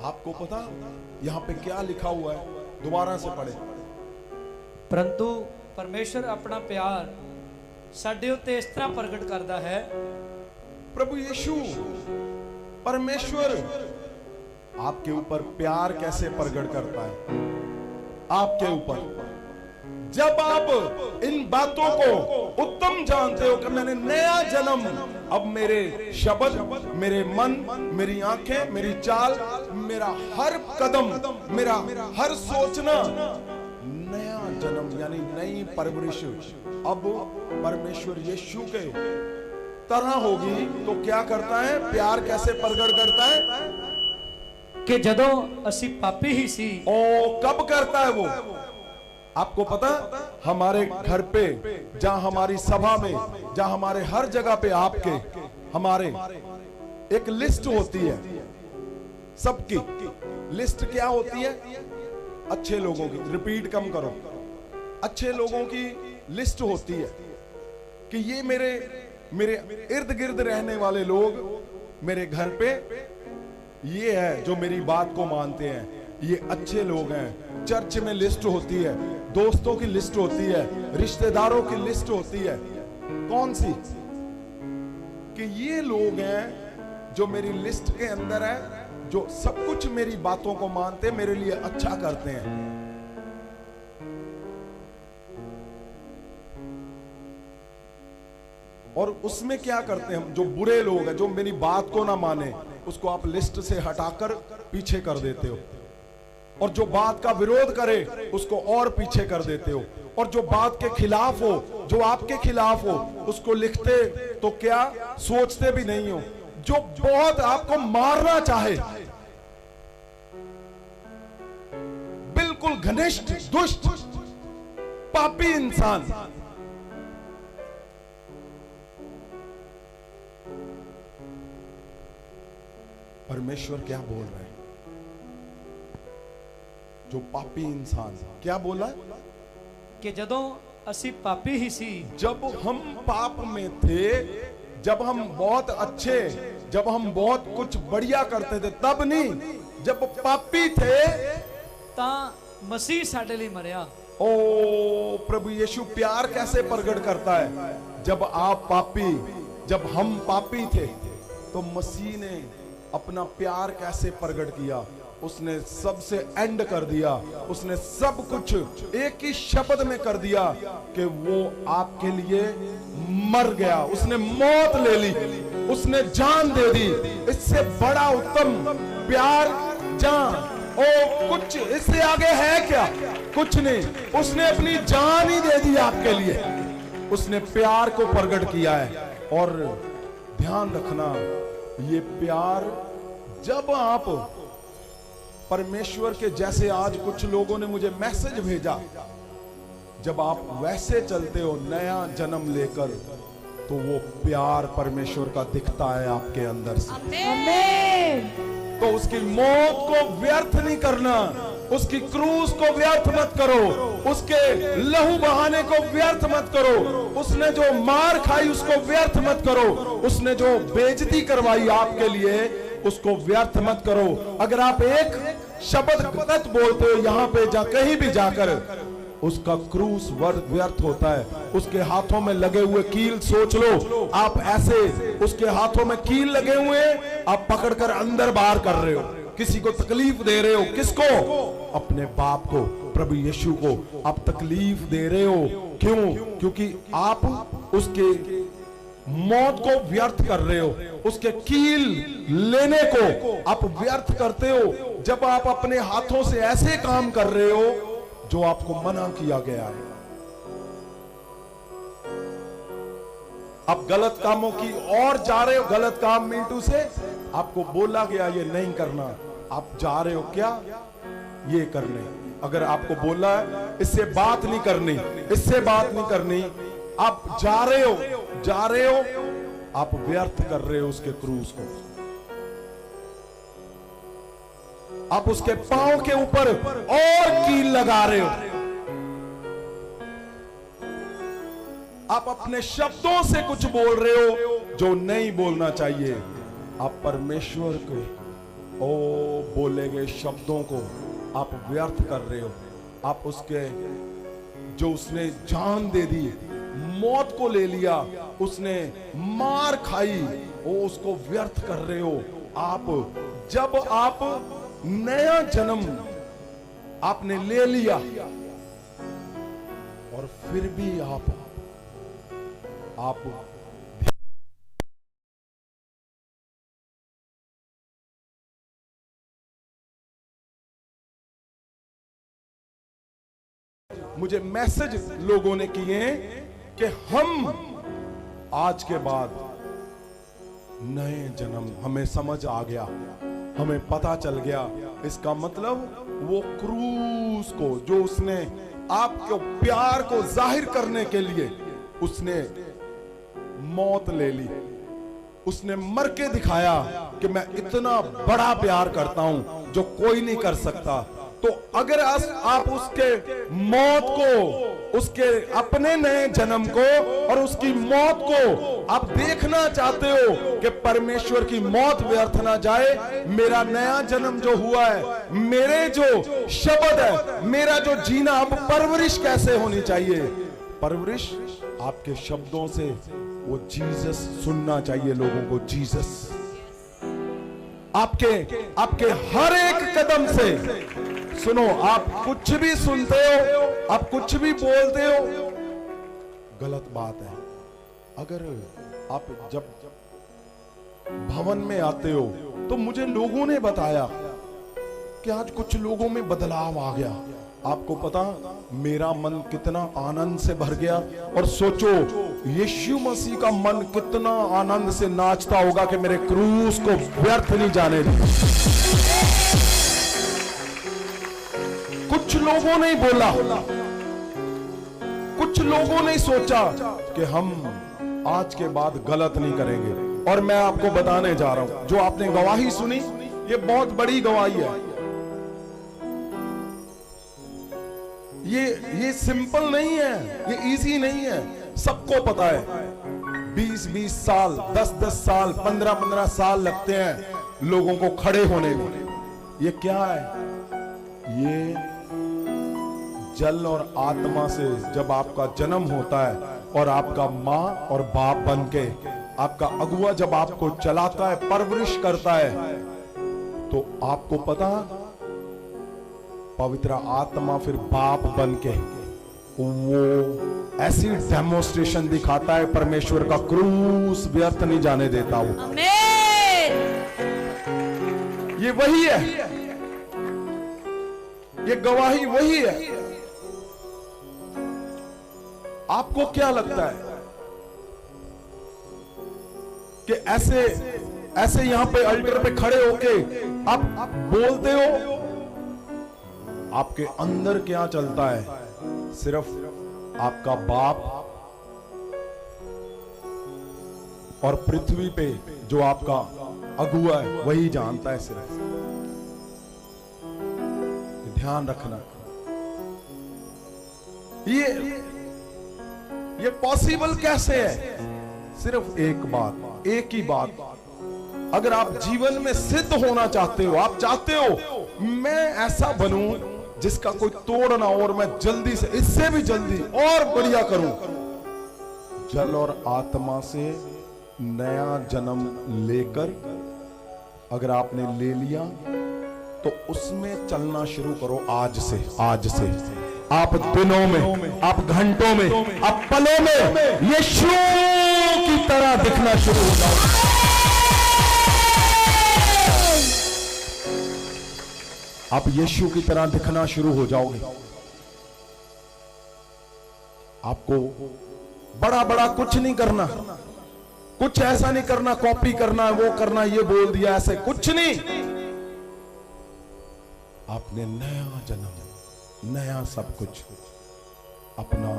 आपको पता यहां पे क्या लिखा हुआ है? दोबारा से पढ़े। परंतु परमेश्वर अपना प्यार साडे उत्ते इस तरह प्रगट करता है। प्रभु यीशु परमेश्वर आपके ऊपर प्यार कैसे प्रकट करता है? आपके ऊपर जब आप इन बातों को उत्तम जानते हो कि मैंने नया जन्म, अब मेरे शब्द, मेरे मन, मेरी आंखें, मेरी चाल, मेरा हर कदम, मेरा हर सोचना नया जन्म यानी नई परवरिश अब परमेश्वर यीशु के तरह होगी। तो क्या करता है? प्यार कैसे प्रकट करता है? कि जदों असी पापी ही सी। ओ कब करता है वो? आपको पता? हमारे घर पे, जहां हमारी सभा में, जहां हमारे हर जगह पे आपके हमारे एक लिस्ट होती है, सबकी लिस्ट क्या होती है? अच्छे लोगों की, रिपीट कम करो, अच्छे लोगों की लिस्ट होती है कि ये मेरे इर्द गिर्द रहने वाले लोग मेरे घर पे ये है जो मेरी बात को मानते हैं, ये अच्छे लोग हैं। चर्च में लिस्ट होती है, दोस्तों की लिस्ट होती है, रिश्तेदारों की लिस्ट होती है। कौन सी? कि ये लोग हैं जो मेरी लिस्ट के अंदर है, जो सब कुछ मेरी बातों को मानते, मेरे लिए अच्छा करते हैं। और उसमें क्या करते हैं हम? जो बुरे लोग हैं, जो मेरी बात को ना माने, उसको आप लिस्ट से हटाकर पीछे कर देते हो। और जो बात का विरोध करे उसको और पीछे कर देते हो। और जो बात के खिलाफ हो, जो आपके खिलाफ हो, उसको लिखते तो क्या सोचते भी नहीं हो। जो बहुत आपको मारना चाहे, बिल्कुल घनिष्ठ, दुष्ट, पापी इंसान, परमेश्वर क्या बोल रहे हैं? जो पापी इंसान क्या बोला? कि जदों असी पापी ही सी। जब हम पाप में थे, जब हम बहुत अच्छे, जब हम बहुत कुछ बढ़िया करते थे, तब नहीं, जब पापी थे ता मसीह साडे लिए मरिया। ओ प्रभु यीशु प्यार कैसे प्रकट करता है? जब आप पापी, जब हम पापी थे तो मसीह ने अपना प्यार कैसे प्रकट किया? उसने सबसे एंड कर दिया, उसने सब कुछ एक ही शब्द में कर दिया कि वो आपके लिए मर गया, उसने मौत ले ली, उसने जान दे दी। इससे बड़ा उत्तम प्यार, जान, ओ कुछ इससे आगे है क्या? कुछ नहीं। उसने अपनी जान ही दे दी आपके लिए, उसने प्यार को प्रकट किया है। और ध्यान रखना, ये प्यार जब आप परमेश्वर के जैसे आज कुछ लोगों ने मुझे मैसेज भेजा, जब आप वैसे चलते हो नया जन्म लेकर, तो वो प्यार परमेश्वर का दिखता है आपके अंदर से। आमीन। तो उसकी मौत को व्यर्थ नहीं करना, उसकी क्रूस को व्यर्थ मत करो, उसके लहू बहाने को व्यर्थ मत करो, उसने जो मार खाई उसको व्यर्थ मत करो, उसने जो बेइज्जती करवाई आपके लिए उसको व्यर्थ मत करो। अगर आप एक शब्द गलत बोलते हो यहां पे कहीं भी जाकर, उसका क्रूस व्यर्थ होता है। उसके हाथों में लगे हुए कील, सोच लो आप ऐसे उसके हाथों में कील लगे हुए आप पकड़कर अंदर बाहर कर रहे हो, किसी को तकलीफ दे रहे हो। किसको? अपने बाप को, प्रभु यीशु को आप तकलीफ दे रहे हो। क्यों? क्योंकि आप उसके मौत को व्यर्थ कर रहे हो, उसके कील लेने को आप व्यर्थ करते हो जब आप अपने हाथों से ऐसे काम कर रहे हो जो आपको मना किया गया है। आप गलत कामों की और जा रहे हो। गलत काम मिंटू से आपको बोला गया ये नहीं करना, आप जा रहे हो क्या? ये करने। अगर आपको बोला है इससे बात नहीं करनी, इससे बात नहीं करनी, आप जा रहे हो, आप व्यर्थ कर रहे हो उसके क्रूस को। आप उसके पांव के ऊपर और कील लगा रहे हो। आप अपने शब्दों से कुछ बोल रहे हो जो नहीं बोलना चाहिए। आप परमेश्वर के बोले गए शब्दों को आप व्यर्थ कर रहे हो। आप उसके जो उसने जान दे दी, मौत को ले लिया, उसने मार खाई, वो उसको व्यर्थ कर रहे हो। आप जब आप नया जन्म आपने ले लिया और फिर भी आप मुझे मैसेज लोगों ने किए कि हम आज के बाद नए जन्म, हमें समझ आ गया, हमें पता चल गया। इसका मतलब वो क्रूस को जो उसने आपके प्यार को जाहिर करने के लिए उसने मौत ले ली, उसने मर के दिखाया कि मैं इतना बड़ा प्यार करता हूं जो कोई नहीं कर सकता। तो अगर आप उसके मौत को, उसके अपने नए जन्म को और उसकी मौत को आप देखना चाहते हो कि परमेश्वर की मौत व्यर्थ ना जाए, मेरा नया जन्म जो हुआ है, मेरे जो शब्द है, मेरा जो जीना, अब परवरिश कैसे होनी चाहिए? परवरिश आपके शब्दों से, वो जीसस सुनना चाहिए लोगों को। जीसस आपके हर एक कदम से सुनो। आप कुछ भी सुनते हो, आप कुछ भी बोलते हो, गलत बात है। अगर आप जब भवन में आते हो तो मुझे लोगों ने बताया कि आज कुछ लोगों में बदलाव आ गया। आपको पता, मेरा मन कितना आनंद से भर गया। और सोचो यीशु मसीह का मन कितना आनंद से नाचता होगा कि मेरे क्रूस को व्यर्थ नहीं जाने दी। कुछ लोगों ने बोला, कुछ लोगों ने सोचा कि हम आज के बाद गलत नहीं करेंगे। और मैं आपको बताने जा रहा हूं, जो आपने गवाही सुनी, ये बहुत बड़ी गवाही है। ये सिंपल नहीं है, ये इजी नहीं है। सबको पता है 20-20 साल, 10-10 साल, 15-15 साल लगते हैं लोगों को खड़े होने में। ये क्या है? ये जल और आत्मा से जब आपका जन्म होता है और आपका माँ और बाप बन के आपका अगुआ जब आपको चलाता है, परवरिश करता है, तो आपको पता, पवित्र आत्मा फिर बाप बन के वो ऐसी डेमोस्ट्रेशन दिखाता है, परमेश्वर का क्रूस व्यर्थ नहीं जाने देता वो। आमीन। ये वही है, ये गवाही वही है। आपको क्या लगता है कि ऐसे यहां पे अल्टर पे खड़े होके आप बोलते हो आपके अंदर क्या चलता है सिर्फ आपका बाप और पृथ्वी पे जो आपका अगुआ है वही जानता है। सिर्फ ध्यान रखना, ये पॉसिबल कैसे है? सिर्फ एक बात, एक ही बात। अगर आप जीवन में सिद्ध होना चाहते हो, आप चाहते हो मैं ऐसा बनूं जिसका कोई तोड़ ना हो और मैं जल्दी से, इससे भी जल्दी और बढ़िया करूं, जल और आत्मा से नया जन्म लेकर अगर आपने ले लिया तो उसमें चलना शुरू करो आज से। आज से आप दिनों में, आप घंटों में, आप पलों में यीशु की तरह दिखना शुरू हो जाओ। आप यीशु की तरह दिखना शुरू हो जाओगे। आपको बड़ा बड़ा कुछ नहीं करना, कुछ ऐसा नहीं करना, कॉपी करना, वो करना, ये बोल दिया, ऐसे कुछ नहीं। आपने नया जन्म, नया सब कुछ, अपना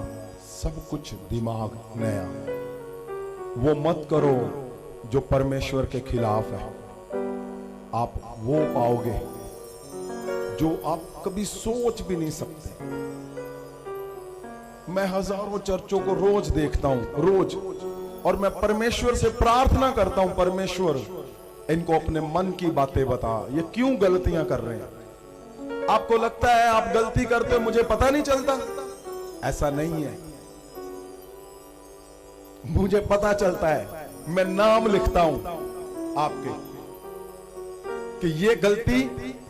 सब कुछ, दिमाग नया। वो मत करो जो परमेश्वर के खिलाफ है। आप वो पाओगे जो आप कभी सोच भी नहीं सकते। मैं हजारों चर्चों को रोज देखता हूं, रोज, और मैं परमेश्वर से प्रार्थना करता हूं, परमेश्वर इनको अपने मन की बातें बता, ये क्यों गलतियां कर रहे हैं। आपको लगता है आप गलती करते हो मुझे पता नहीं चलता? ऐसा नहीं है, मुझे पता चलता है। मैं नाम लिखता हूं आपके कि ये गलती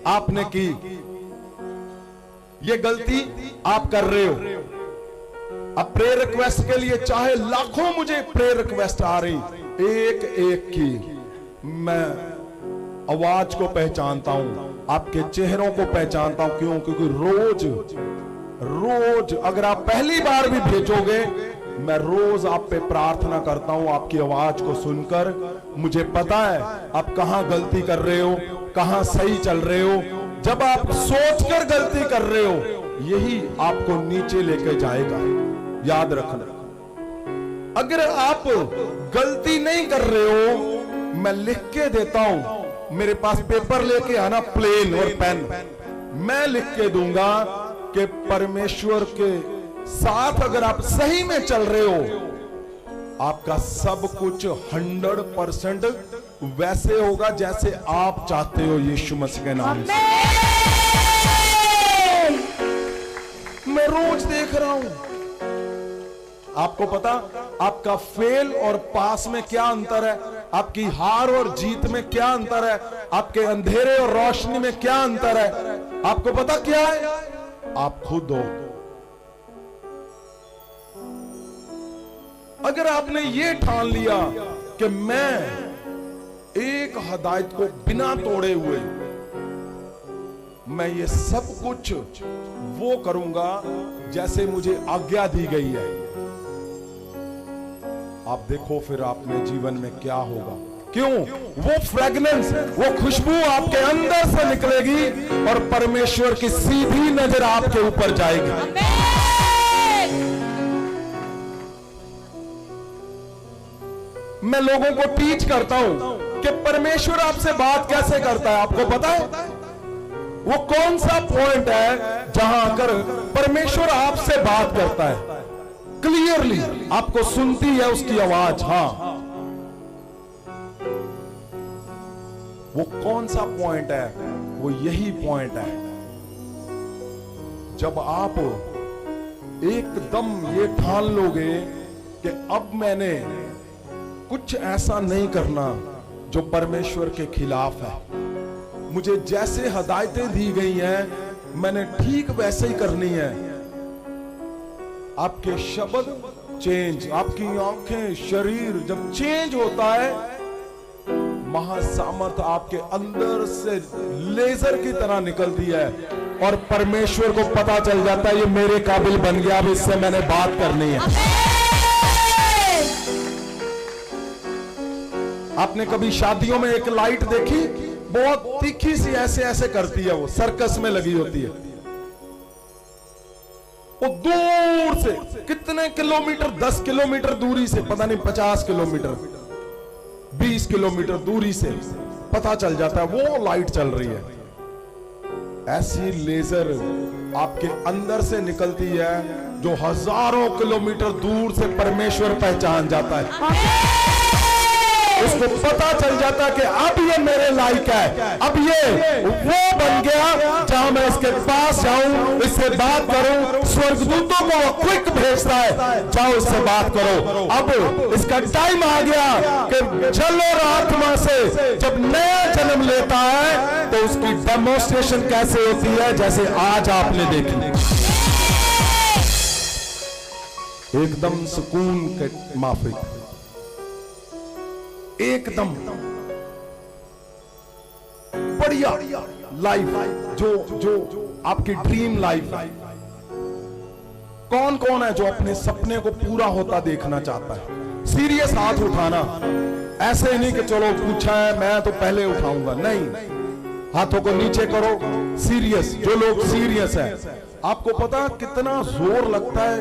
आपने की, ये गलती आप कर रहे हो। अब प्रेयर रिक्वेस्ट के लिए चाहे लाखों मुझे प्रेयर रिक्वेस्ट आ रही, एक एक की मैं आवाज को पहचानता हूं, आपके चेहरों को पहचानता हूं। क्यों? क्योंकि रोज रोज अगर आप पहली बार भी भेजोगे, मैं रोज आप पे प्रार्थना करता हूं। आपकी आवाज को सुनकर मुझे पता है आप कहां गलती कर रहे हो, कहां सही चल रहे हो। जब आप सोचकर गलती कर रहे हो, यही आपको नीचे लेके जाएगा। याद रखना, अगर आप गलती नहीं कर रहे हो, मैं लिख के देता हूं, मेरे पास पेपर लेके आना, प्लेन और पेन, मैं लिख के दूंगा कि परमेश्वर के साथ अगर आप सही में चल रहे हो, आपका सब कुछ 100% वैसे होगा जैसे आप चाहते हो, यीशु मसीह के नाम से। मैं रोज देख रहा हूं। आपको पता आपका फेल और पास में क्या अंतर है? आपकी हार और जीत में क्या अंतर है? आपके अंधेरे और रोशनी में क्या अंतर है? आपको पता क्या है? आप खुद हो। अगर आपने ये ठान लिया कि मैं एक हदायत को बिना तोड़े हुए मैं ये सब कुछ वो करूंगा जैसे मुझे आज्ञा दी गई है, आप देखो फिर आपने जीवन में क्या होगा। क्यों? वो फ्रेगनेंस, वो खुशबू आपके अंदर से निकलेगी और परमेश्वर की सीधी नजर आपके ऊपर जाएगी। मैं लोगों को टीच करता हूं कि परमेश्वर आपसे बात कैसे करता है। आपको पता है वो कौन सा पॉइंट है जहां आकर परमेश्वर आपसे बात करता है, क्लियरली आपको सुनती है उसकी आवाज। हाँ, वो कौन सा पॉइंट है? वो यही पॉइंट है जब आप एकदम ये ठान लोगे कि अब मैंने कुछ ऐसा नहीं करना जो परमेश्वर के खिलाफ है। मुझे जैसे हदायतें दी गई हैं मैंने ठीक वैसे ही करनी है। आपके शब्द चेंज, आपकी आंखें, शरीर जब चेंज होता है, महासामर्थ आपके अंदर से लेजर की तरह निकलती है और परमेश्वर को पता चल जाता है ये मेरे काबिल बन गया, अब इससे मैंने बात करनी है। आपने कभी शादियों में एक लाइट देखी? बहुत तीखी सी ऐसे ऐसे करती है, वो सर्कस में लगी होती है। वो दूर से कितने किलोमीटर, 10 किलोमीटर दूरी से, पता नहीं 50 किलोमीटर, 20 किलोमीटर दूरी से पता चल जाता है वो लाइट चल रही है। ऐसी लेजर आपके अंदर से निकलती है जो हजारों किलोमीटर दूर से परमेश्वर पहचान जाता है। उसको पता चल जाता कि अब ये मेरे लायक है, अब ये वो बन गया जहां मैं इसके पास जाऊं, इससे बात करूं। स्वर्गदूतों को वो क्विक भेजता है, जाओ इससे बात करो। अब इसका टाइम आ गया कि जल और आत्मा से जब नया जन्म लेता है तो उसकी डेमोन्स्ट्रेशन कैसे होती है, जैसे आज आपने देखी। एकदम सुकून के माफिक, एकदम बढ़िया लाइफ, जो आपकी ड्रीम लाइफ। कौन कौन है जो अपने सपने को पूरा होता देखना चाहता है? सीरियस हाथ उठाना, ऐसे ही नहीं कि चलो पूछा है मैं तो पहले उठाऊंगा, नहीं, हाथों को नीचे करो। सीरियस, जो लोग सीरियस है, आपको पता कितना जोर लगता है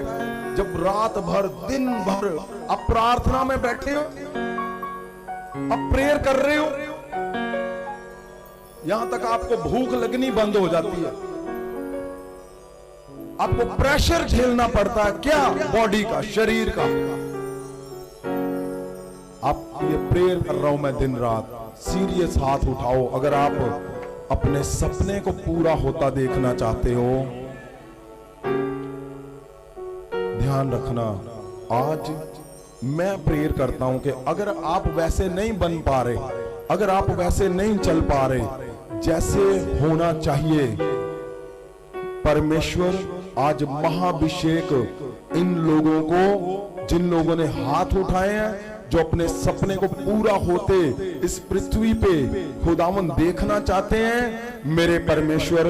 जब रात भर दिन भर आप प्रार्थना में बैठे हो, अब प्रेयर कर रहे हो, यहां तक आपको भूख लगनी बंद हो जाती है, आपको प्रेशर झेलना पड़ता है, क्या बॉडी का, शरीर का। आप ये प्रेयर कर रहा हूं मैं दिन रात, सीरियस हाथ उठाओ अगर आप अपने सपने को पूरा होता देखना चाहते हो। ध्यान रखना, आज मैं प्रेयर करता हूं कि अगर आप वैसे नहीं बन पा रहे, अगर आप वैसे नहीं चल पा रहे जैसे होना चाहिए, परमेश्वर आज महाभिषेक इन लोगों को, जिन लोगों ने हाथ उठाए हैं, जो अपने सपने को पूरा होते इस पृथ्वी पे खुदावन देखना चाहते हैं, मेरे परमेश्वर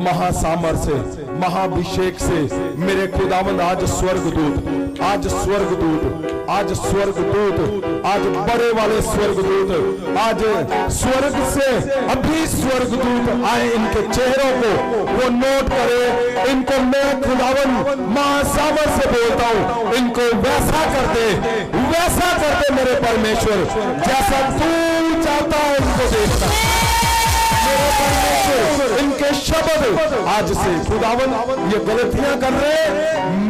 महासामर्थ्य से, महाभिषेक से, मेरे खुदावन आज स्वर्गदूत, आज स्वर्गदूत, आज स्वर्गदूत, आज बड़े वाले स्वर्गदूत, आज स्वर्ग से अभी स्वर्गदूत आए, इनके चेहरों को वो नोट करे। इनको मैं खुदावन महासामर्थ्य से बोलता हूं, इनको वैसा कर दे, वैसा कर दे मेरे परमेश्वर, जैसा तू चाहता है इनको देखना। मेरे परमेश्वर, इनके शब्द आज से खुदावन ये गलतियां कर रहे,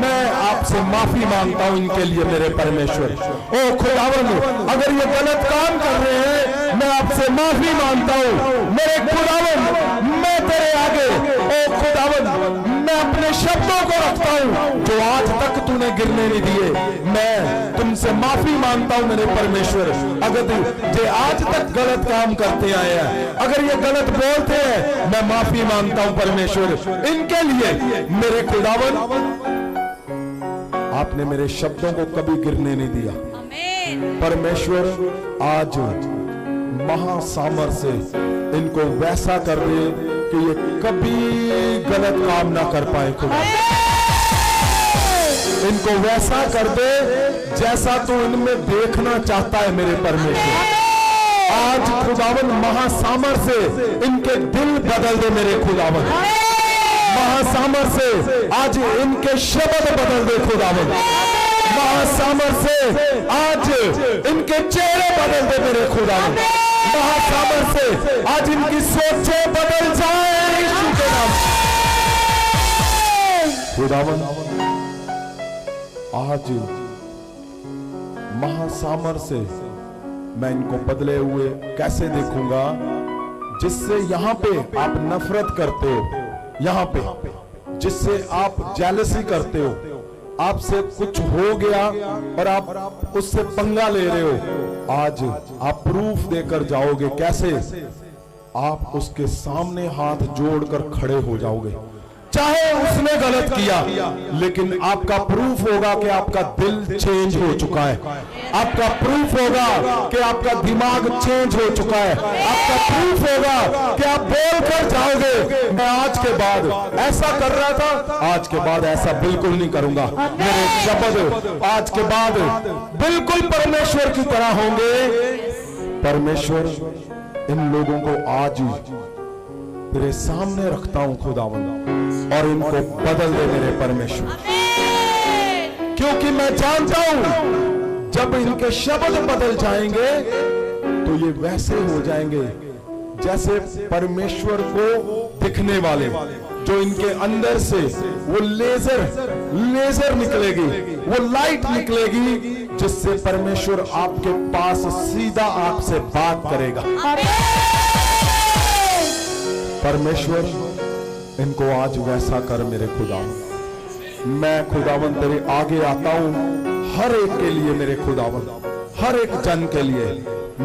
मैं आपसे माफी मांगता हूं इनके लिए मेरे परमेश्वर। ओ खुदावन, अगर ये गलत काम कर रहे हैं, मैं आपसे माफी मांगता हूं मेरे खुदावन। मैं तेरे आगे ओ खुदावन, मैं अपने शब्दों को रखता हूं जो आज तक तूने गिरने नहीं दिए। मैं तुमसे माफी मांगता हूं मेरे परमेश्वर, अगर ये आज तक गलत काम करते आए हैं, अगर ये गलत बोलते हैं, मैं माफी मांगता हूं परमेश्वर इनके लिए मेरे खुदावन। आपने मेरे शब्दों को कभी गिरने नहीं दिया परमेश्वर। आज महासामर्थ्य से इनको वैसा कर दे कि ये कभी गलत काम ना कर पाए खुदा। इनको वैसा कर दे जैसा तू इनमें देखना चाहता है मेरे परमेश्वर। आज खुदावन महासामर्थ्य से इनके दिल बदल दे मेरे खुदावन। महासामर्थ्य से आज इनके शब्द बदल दे खुदावन। महासामर्थ्य से आज इनके चेहरे बदल दे मेरे खुदावन। महासामर्थ्य से आज इनकी सोचें बदल जाए यीशु के नाम। खुदावन आज महासामर्थ्य से मैं इनको बदले हुए कैसे देखूंगा, जिससे यहां पे आप नफरत करते हो, यहां पे जिससे आप जेलसी करते हो, आपसे कुछ हो गया और आप उससे पंगा ले रहे हो, आज आप प्रूफ देकर जाओगे। कैसे? आप उसके सामने हाथ जोड़कर खड़े हो जाओगे। चाहे उसने गलत किया, लेकिन आपका प्रूफ होगा कि आपका दिल चेंज हो चुका है। आपका प्रूफ होगा कि आपका दिमाग चेंज हो चुका है। आपका प्रूफ होगा कि आप बोल कर जाओगे, मैं आज के बाद ऐसा कर रहा था, आज के बाद ऐसा बिल्कुल नहीं करूंगा। मेरे शब्द आज के बाद बिल्कुल परमेश्वर की तरह होंगे। परमेश्वर इन लोगों को आज तेरे सामने रखता हूं खुदावंद। और इनको बदल दे मेरे परमेश्वर, क्योंकि मैं जानता हूं जब इनके शब्द बदल जाएंगे तो ये वैसे हो जाएंगे जैसे परमेश्वर को दिखने वाले, जो इनके अंदर से वो लेजर निकलेगी, वो लाइट निकलेगी जिससे परमेश्वर आपके पास सीधा आपसे बात करेगा। परमेश्वर इनको आज वैसा कर मेरे खुदावन। मैं खुदावन तेरे आगे आता हूं हर एक के लिए, मेरे खुदावन हर एक जन के लिए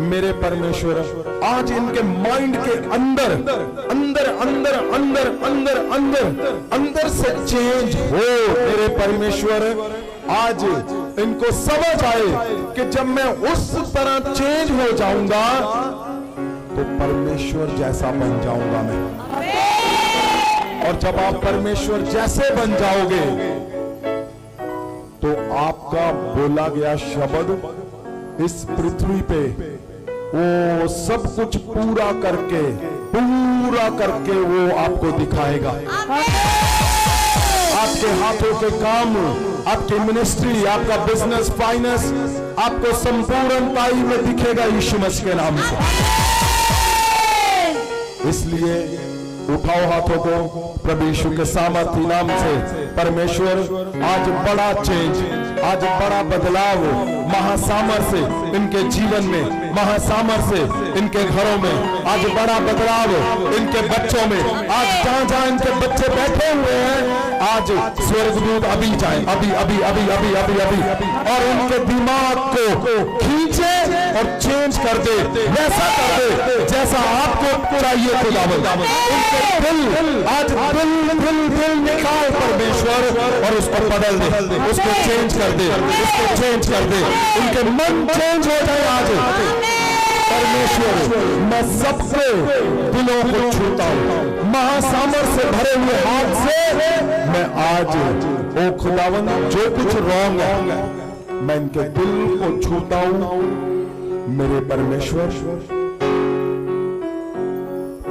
मेरे परमेश्वर। आज इनके माइंड के अंदर अंदर अंदर अंदर अंदर अंदर अंदर से चेंज हो मेरे परमेश्वर। आज इनको समझ आए कि जब मैं उस तरह चेंज हो जाऊंगा तो परमेश्वर जैसा बन जाऊंगा मैं। और जब आप परमेश्वर जैसे बन जाओगे तो आपका बोला गया शब्द इस पृथ्वी पे वो सब कुछ पूरा करके वो आपको दिखाएगा। आपके हाथों के काम, आपकी मिनिस्ट्री, आपका बिजनेस, फाइनेंस आपको संपूर्णताई में दिखेगा यीशु मसीह के नाम से। इसलिए उठाओ हाथों को प्रभु यीशु के सामर्थी नाम से। परमेश्वर आज बड़ा चेंज, आज बड़ा बदलाव, महासामर्थ्य इनके जीवन में, महासामर्थ्य इनके घरों में, आज बड़ा बदलाव इनके बच्चों में। आज जहां जहां इनके बच्चे बैठे हुए हैं आज स्वर्गदूत अभी जाए, अभी अभी अभी अभी अभी अभी और उनके दिमाग को खींचे और चेंज कर दे, वैसा कर दे जैसा आपको चाहिए खुदावंद। उनके दिल आज दिल निकाल परमेश्वर और उसको बदल दे, उसको चेंज कर दे, उसको चेंज कर दे। उनके मन चेंज हो जाए आज परमेश्वर। मैं सबसे दिलों को छूता हूं, महासामर्थ्य से भरे हुए हाथ से मैं आज ओ खुदावन जो कुछ रॉन्ग है मैं इनके दिल को छूता हूं मेरे परमेश्वर,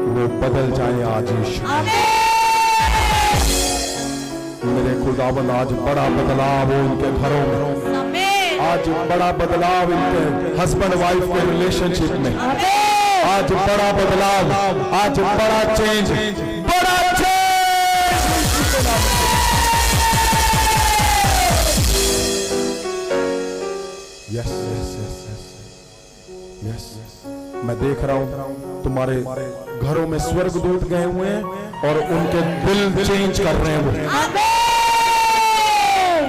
वो बदल जाए आज यीशु। मेरे खुदावन आज बड़ा बदलाव हो इनके घरों में, आज बड़ा बदलाव इनके हस्बैंड वाइफ के रिलेशनशिप में, आज बड़ा बदलाव, आज बड़ा चेंज, बड़ा change. Yes yes yes yes yes, मैं देख रहा हूं तुम्हारे घरों में स्वर्गदूत गए हुए हैं और उनके दिल चेंज कर रहे हैं।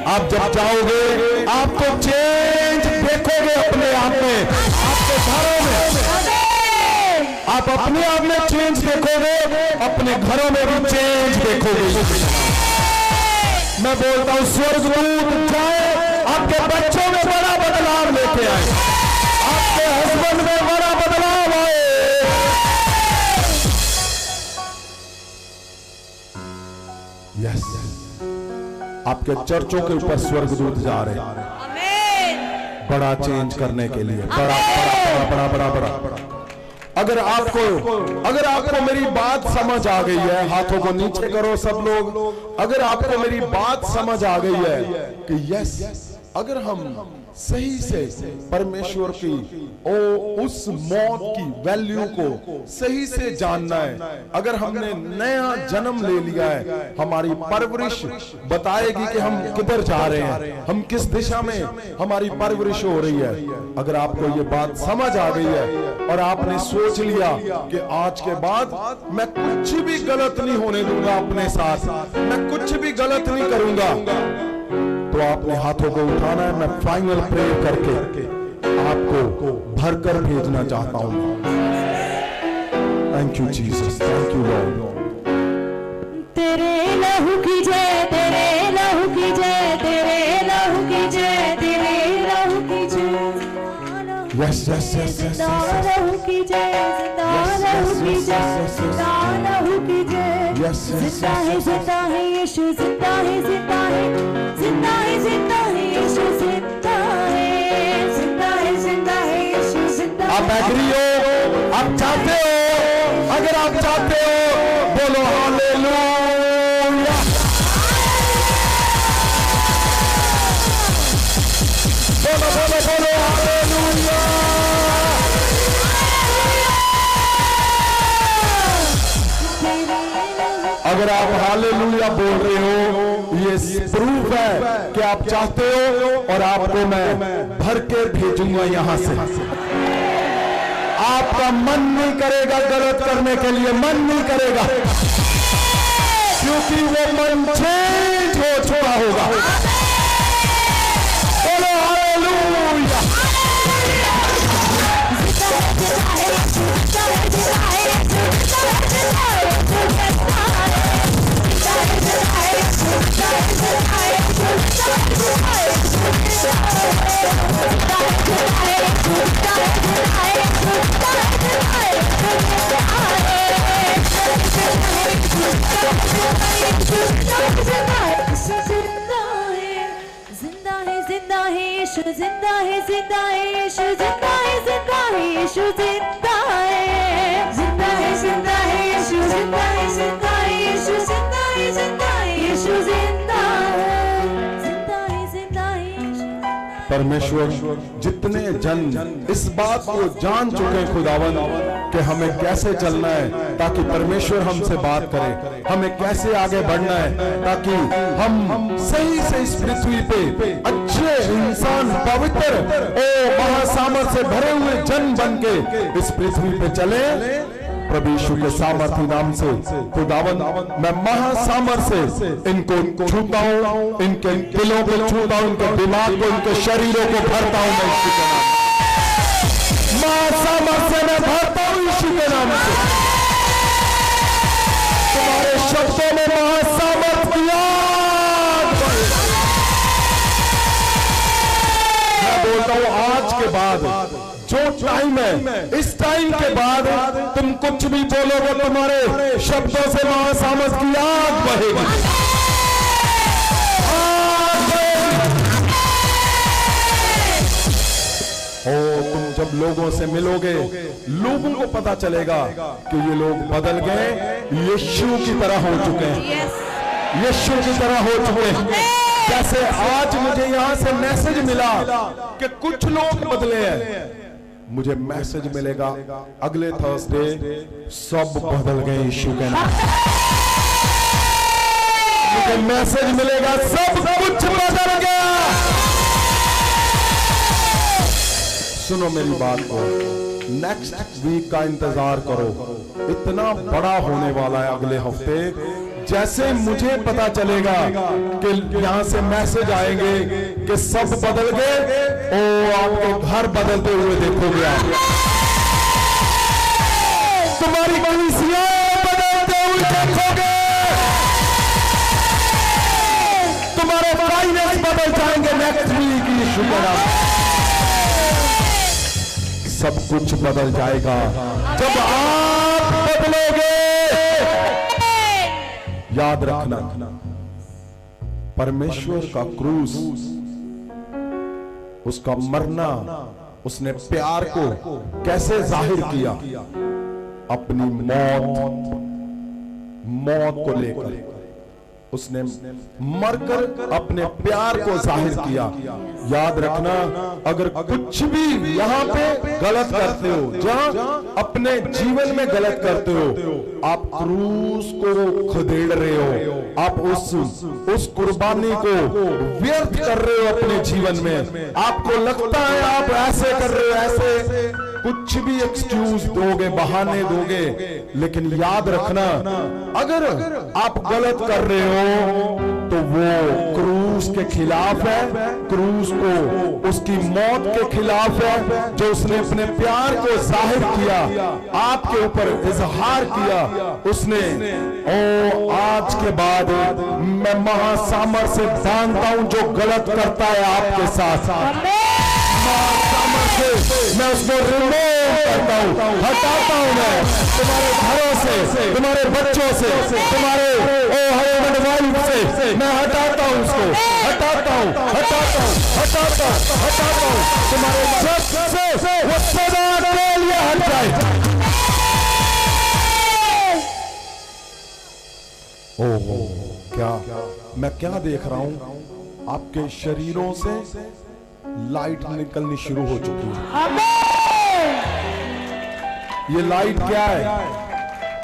आप जब जाओगे आपको चेंज देखोगे अपने आप में, आपके घरों में आप अपने आप में चेंज देखोगे, अपने घरों में भी चेंज देखोगे। मैं बोलता हूं स्वर्गदूत जाए, आपके बच्चों में बड़ा बदलाव लेके आए, आपके हस्बैंड में बड़ा बदलाव आए। यस, आपके चर्चों के ऊपर स्वर्गदूत जा रहे हैं बड़ा चेंज करने के लिए, बड़ा बड़ा बड़ा बड़ा बड़ा बड़ा। अगर आपको मेरी बात समझ आ गई है, हाथों को नीचे करो सब लोग। अगर आपको मेरी बात समझ आ गई है कि यस, अगर हम सही से परमेश्वर की उस मौत की वैल्यू को सही से जानना है, अगर हमने नया जन्म ले लिया है, हमारी परवरिश बताएगी कि हम किधर जा रहे हैं, हम किस दिशा में हमारी परवरिश हो रही है। अगर आपको ये बात समझ आ गई है और आपने सोच लिया कि आज के बाद मैं कुछ भी गलत नहीं होने दूंगा अपने साथ, मैं कुछ भी गलत नहीं करूंगा, तो आपने हाथों को उठाना है। मैं फाइनल प्रेयर करके आपको भरकर भेजना चाहता हूं। Thank you Jesus, thank you Lord. तेरे लहू की जय, तेरे लहू की जय, तेरे लहू की जय, तेरे लहू की जय। यस यस यस यस, लहू की जय, लहू की जय, लहू की जय। जिंदा है यीशु, जिंदा है, जिंदा है, जिंदा है, जिंदा है यीशु, जिंदा है, जिंदा है, जिंदा है यीशु, जिंदा। आप एग्री हो? आप चाहते हो? अगर आप चाहते हो बोलो हालेलुया। अगर आप हालेलुया बोल रहे हो, ये प्रूफ है कि आप चाहते हो और आपको मैं भर के भेजूंगा यहां से। आपका मन नहीं करेगा गलत करने के लिए, मन नहीं करेगा, क्योंकि वो मन चेंज हो चुका होगा। बोलो हालेलुया। जिंदा है यीशु, जिंदा है, जिंदा है यीशु, जिंदा है, जिंदा है यीशु, जिंदा है, जिंदा है, जिंदा है यीशु, जिंदा है, जिंदा है यीशु, जिंदा है, जिंदा है यीशु, जिंदा है, जिंदा है, जिंदा है यीशु। परमेश्वर जितने जन इस बात को जान चुके हैं खुदावन कि हमें कैसे चलना है ताकि परमेश्वर हमसे बात करे, हमें कैसे आगे बढ़ना है ताकि हम सही से इस पृथ्वी पे अच्छे इंसान, पवित्र ओ महासामर्थ से भरे हुए जन बन के इस पृथ्वी पे चले। प्रभु यीशु के सामर्थ्य नाम से खुदावन मैं महासामर्थ से इनको छूता हूं, इनके दिलों को छूता हूं, इनके दिमाग को, इनके शरीरों को भरता हूं मैं यीशु के नाम से। महासामर्थ से मैं भरता हूं यीशु के नाम से। तुम्हारे शब्दों में महासामर्थ की आग बहे। मैं बोलता हूं आज के बाद जो टाइम है, इस टाइम के बाद तुम कुछ भी बोलोगे, तुम्हारे शब्दों से महासामर्थ की आग बहेगी। ओ तुम जब लोगों से मिलोगे, लोगों को पता चलेगा कि ये लोग बदल गए, यीशु की तरह हो चुके हैं, यीशु की तरह हो चुके हैं। जैसे आज मुझे यहां से मैसेज मिला कि कुछ लोग बदले हैं, मुझे मैसेज मिलेगा अगले थर्सडे सब बदल गए यीशु के नाम। मुझे मैसेज मिलेगा सब कुछ बदल गया। सुनो मेरी बात को, नेक्स्ट वीक का इंतजार करो, इतना बड़ा होने वाला है अगले हफ्ते। जैसे मुझे पता चलेगा कि यहां से मैसेज आएंगे कि सब बदल गए, ओ आपके घर बदलते हुए देखोगे आप, तुम्हारी कलीसिया बदलते हुए देखोगे, तुम्हारे फाइनेंस बदल जाएंगे नेक्स्ट वीक यीशु के नाम। सब कुछ बदल जाएगा जब आप बदलोगे। याद रखना, परमेश्वर का क्रूस, उसका मरना, उसने प्यार को कैसे जाहिर किया, अपनी मौत को लेकर उसने मरकर अपने प्यार को जाहिर किया। याद रखना, अगर कुछ भी यहाँ पे गलत करते हो, जहाँ अपने जीवन में गलत करते हो, आप क्रूस को खदेड़ रहे हो, आप उस कुर्बानी को व्यर्थ कर रहे हो अपने जीवन में। आपको लगता है आप ऐसे कर रहे हो, ऐसे कुछ भी एक्सक्यूज दोगे, बहाने दोगे, लेकिन याद रखना, अगर आप गलत कर रहे हो तो वो क्रूस के खिलाफ है, क्रूस को उसकी मौत के खिलाफ है, जो उसने अपने प्यार को जाहिर किया, आपके ऊपर इजहार किया उसने। ओ आज के बाद मैं महासामर्थ से बांधता हूं जो गलत करता है आपके साथ, मैं उसको रिमूव करता हूं, हटाता हूं। मैं तुम्हारे घरों से, तुम्हारे बच्चों से, तुम्हारे हस्बैंड वाइफ से मैं हटाता हूं, उसको हटाता हूं, हटाता हूं, हटाता हूं, हटाता हूं। तुम्हारे सब से वो सदा के लिए हट जाए। ओहो, क्या मैं क्या देख रहा हूं, आपके शरीरों से लाइट निकलनी शुरू हो चुकी है। ये लाइट क्या है?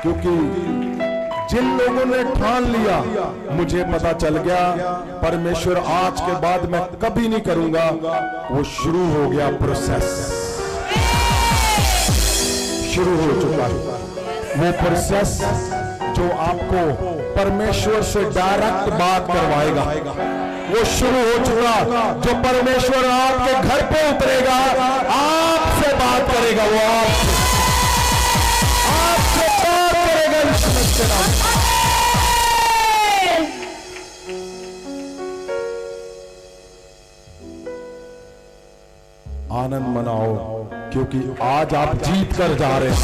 क्योंकि जिन लोगों ने ठान लिया, मुझे पता चल गया परमेश्वर आज के बाद मैं कभी नहीं करूंगा, वो शुरू हो गया, प्रोसेस शुरू हो चुका है। वो प्रोसेस जो आपको परमेश्वर से डायरेक्ट बात करवाएगा, वो शुरू हो चुका। जो परमेश्वर आपके घर पे उतरेगा, आपसे बात करेगा, वो आपसे बात करेगा यीशु मसीह के नाम। आनंद मनाओ, क्योंकि आज आप जीत कर जा रहे हैं।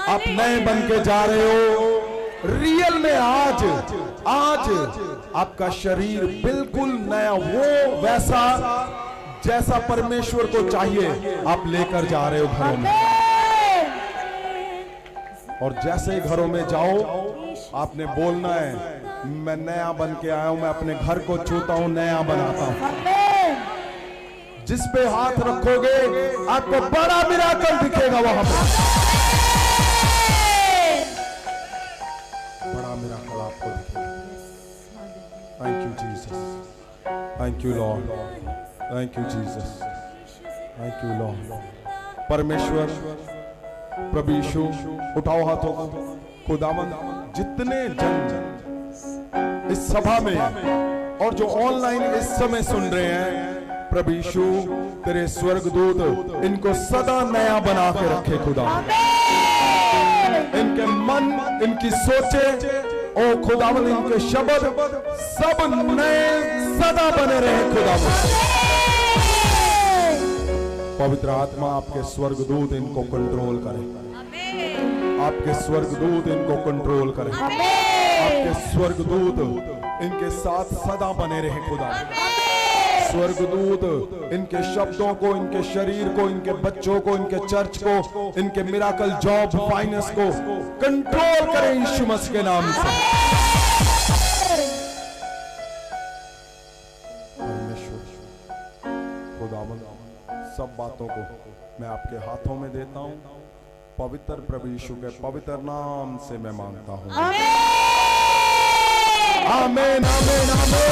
आप नए बन के जा रहे हो रियल में। आज आपका शरीर बिल्कुल नया, वो वैसा जैसा परमेश्वर को चाहिए, आप लेकर जा रहे हो घरों में। और जैसे ही घरों में जाओ, आपने बोलना है, मैं नया बन के आया हूं, मैं अपने घर को छूता हूं, नया बनाता हूं। जिस पे हाथ रखोगे आपको बड़ा मिराकल दिखेगा, वहां पे बड़ा मिराकल आपको दिखेगा। Thank you Jesus, thank you Lord, thank you Jesus, thank you Lord. परमेश्वर प्रभु यीशु, उठाओ हाथों को। खुदावंद, जितने जन इस सभा में और जो ऑनलाइन इस समय सुन रहे हैं, प्रभु यीशु तेरे स्वर्गदूत इनको सदा नया बना के रखे खुदा। इनके मन, इनकी सोचे, ओ खुदावंद, इनके शब्द सब नए सदा बने रहे खुदावंद। पवित्र आत्मा आपके स्वर्गदूत इनको कंट्रोल करे, आपके स्वर्गदूत इनको कंट्रोल करे, आपके स्वर्गदूत इनके साथ सदा बने रहे खुदा। स्वर्गदूत इनके शब्दों को, इनके शरीर को, इनके बच्चों को, इनके चर्च को, इनके मिराकल जॉब, फाइनेंस को कंट्रोल करें यीशु मसीह के नाम से। परमेश्वर खुदावंद, सब बातों को मैं आपके हाथों में देता हूं। पवित्र प्रभु यीशु के पवित्र नाम से मैं मांगता हूं। आमीन, आमीन, आमीन।